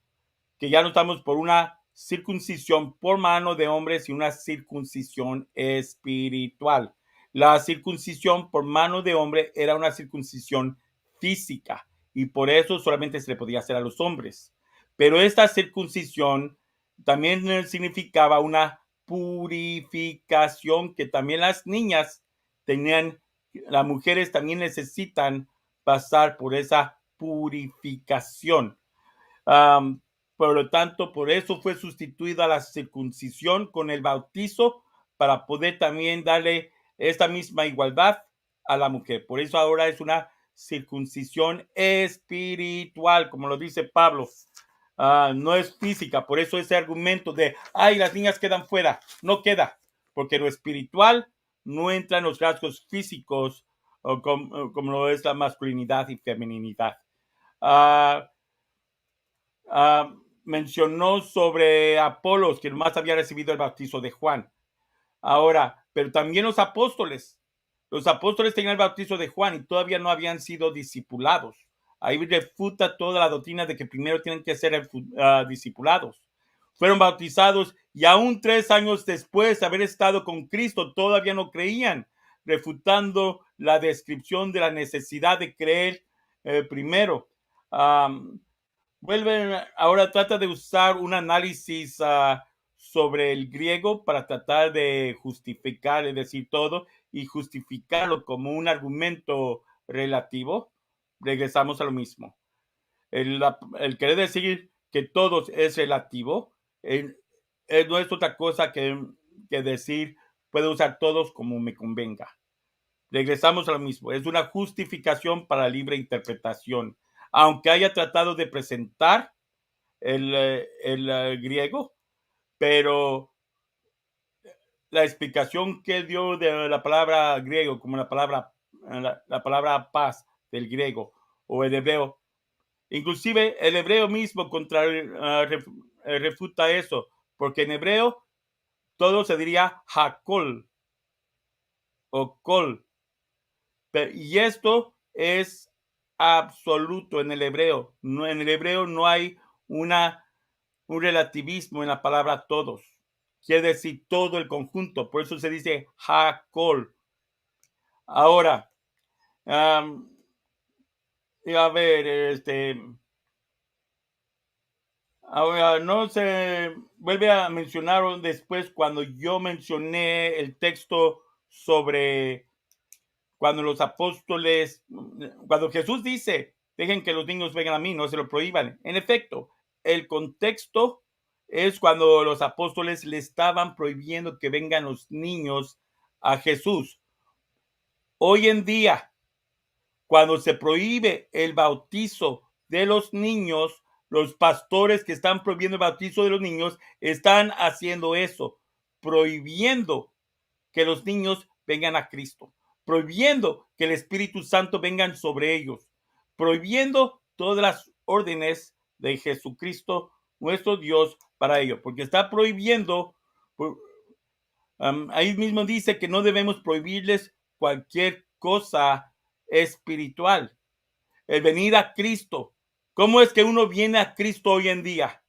que ya no estamos por una circuncisión por mano de hombres y una circuncisión espiritual. La circuncisión por mano de hombre era una circuncisión física y por eso solamente se le podía hacer a los hombres. Pero esta circuncisión también significaba una purificación que también las niñas tenían, las mujeres también necesitan pasar por esa purificación. Por lo tanto, por eso fue sustituida la circuncisión con el bautizo para poder también darle esta misma igualdad a la mujer. Por eso ahora es una circuncisión espiritual, como lo dice Pablo. No es física, por eso ese argumento de, las niñas quedan fuera, no queda, porque lo espiritual no entra en los rasgos físicos como lo es la masculinidad y feminidad. Mencionó sobre Apolos, que nomás había recibido el bautizo de Juan. Ahora, pero también los apóstoles tenían el bautizo de Juan y todavía no habían sido discipulados. Ahí refuta toda la doctrina de que primero tienen que ser discipulados. Fueron bautizados y aún 3 años después de haber estado con Cristo todavía no creían, refutando la descripción de la necesidad de creer primero. Ahora trata de usar un análisis sobre el griego para tratar de justificar, es decir, todo y justificarlo como un argumento relativo. Regresamos a lo mismo. El querer decir que todo es relativo no es otra cosa que decir puedo usar todos como me convenga. Regresamos a lo mismo. Es una justificación para libre interpretación. Aunque haya tratado de presentar el griego, pero la explicación que dio de la palabra griego como la palabra paz del griego o el hebreo, inclusive el hebreo mismo refuta eso, porque en hebreo todo se diría hakol o kol, y esto es absoluto en el hebreo. En el hebreo no hay un relativismo en la palabra todos. Quiere decir todo el conjunto. Por eso se dice hakol. Ahora, a ver, Ahora, no se vuelve a mencionar después cuando yo mencioné el texto sobre cuando los apóstoles, cuando Jesús dice, dejen que los niños vengan a mí, no se lo prohíban. En efecto, el contexto es cuando los apóstoles le estaban prohibiendo que vengan los niños a Jesús. Hoy en día, cuando se prohíbe el bautizo de los niños, los pastores que están prohibiendo el bautizo de los niños están haciendo eso, prohibiendo que los niños vengan a Cristo, prohibiendo que el Espíritu Santo vengan sobre ellos, prohibiendo todas las órdenes de Jesucristo, nuestro Dios, para ello, porque está prohibiendo, ahí mismo dice que no debemos prohibirles cualquier cosa espiritual, el venir a Cristo. ¿Cómo es que uno viene a Cristo hoy en día?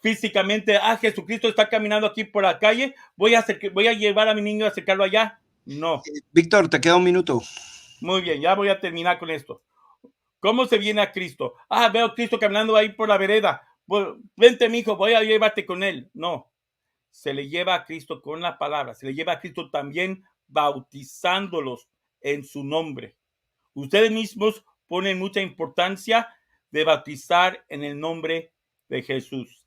Físicamente, Jesucristo está caminando aquí por la calle, voy a llevar a mi niño a acercarlo allá. No. Víctor, te queda un minuto. Muy bien, ya voy a terminar con esto. ¿Cómo se viene a Cristo? Veo a Cristo caminando ahí por la vereda. Vente, mijo, voy a llevarte con él. No. Se le lleva a Cristo con la palabra. Se le lleva a Cristo también bautizándolos en su nombre. Ustedes mismos ponen mucha importancia de bautizar en el nombre de Jesús.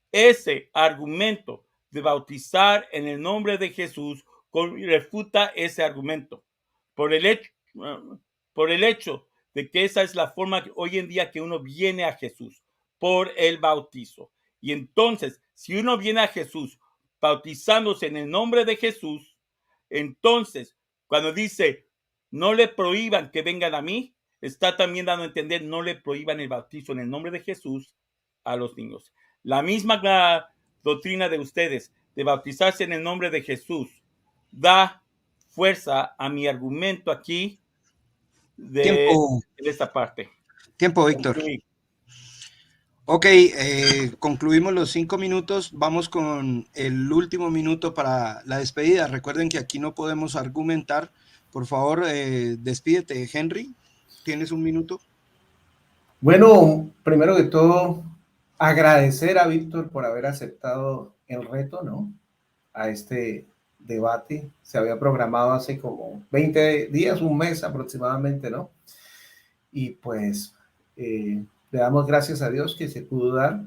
Ese argumento de bautizar en el nombre de Jesús refuta ese argumento por el hecho de que esa es la forma hoy en día que uno viene a Jesús, por el bautizo. Y entonces, si uno viene a Jesús bautizándose en el nombre de Jesús, entonces, cuando dice, no le prohíban que vengan a mí, está también dando a entender, no le prohíban el bautizo en el nombre de Jesús a los niños. La misma doctrina de ustedes, de bautizarse en el nombre de Jesús, da fuerza a mi argumento aquí de esta parte. Tiempo, Víctor. Ok, concluimos los 5 minutos. Vamos con el último minuto para la despedida. Recuerden que aquí no podemos argumentar. Por favor, despídete, Henry. ¿Tienes un minuto? Bueno, primero que todo, agradecer a Víctor por haber aceptado el reto, ¿no? A este debate. Se había programado hace como 20 días, un mes aproximadamente, ¿no? Y pues le damos gracias a Dios que se pudo dar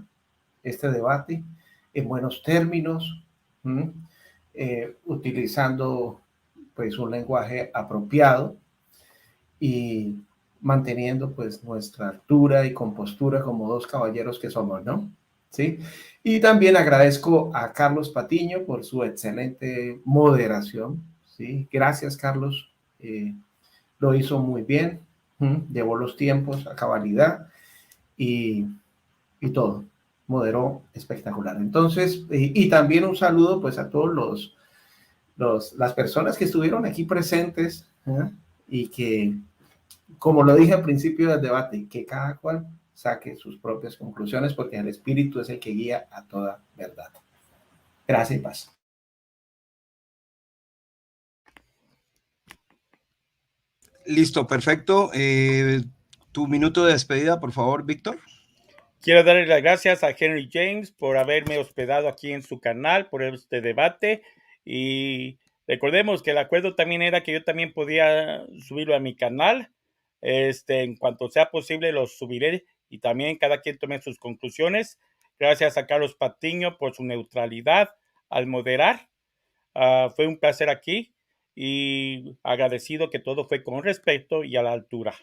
este debate en buenos términos, utilizando pues un lenguaje apropiado y manteniendo pues nuestra altura y compostura como dos caballeros que somos, ¿no? ¿Sí? Y también agradezco a Carlos Patiño por su excelente moderación, ¿sí? Gracias, Carlos. Lo hizo muy bien, llevó los tiempos a cabalidad y todo. Moderó espectacular. Entonces, y también un saludo pues a todos las personas que estuvieron aquí presentes, y que, como lo dije al principio del debate, que cada cual saque sus propias conclusiones, porque el Espíritu es el que guía a toda verdad. Gracias y paz. Listo, perfecto. Tu minuto de despedida, por favor, Víctor. Quiero darle las gracias a Henry James por haberme hospedado aquí en su canal, por este debate. Y recordemos que el acuerdo también era que yo también podía subirlo a mi canal. En cuanto sea posible, lo subiré y también cada quien tome sus conclusiones. Gracias a Carlos Patiño por su neutralidad al moderar. Fue un placer aquí y agradecido que todo fue con respeto y a la altura.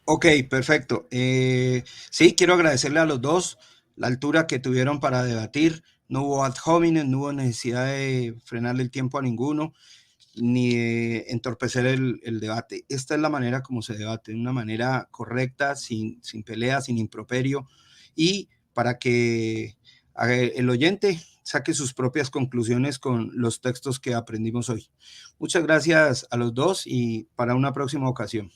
Ok, perfecto. Sí, quiero agradecerle a los dos la altura que tuvieron para debatir. No hubo ad hominem, no hubo necesidad de frenarle el tiempo a ninguno, ni de entorpecer el debate. Esta es la manera como se debate, de una manera correcta, sin pelea, sin improperio, y para que el oyente saque sus propias conclusiones con los textos que aprendimos hoy. Muchas gracias a los dos y para una próxima ocasión.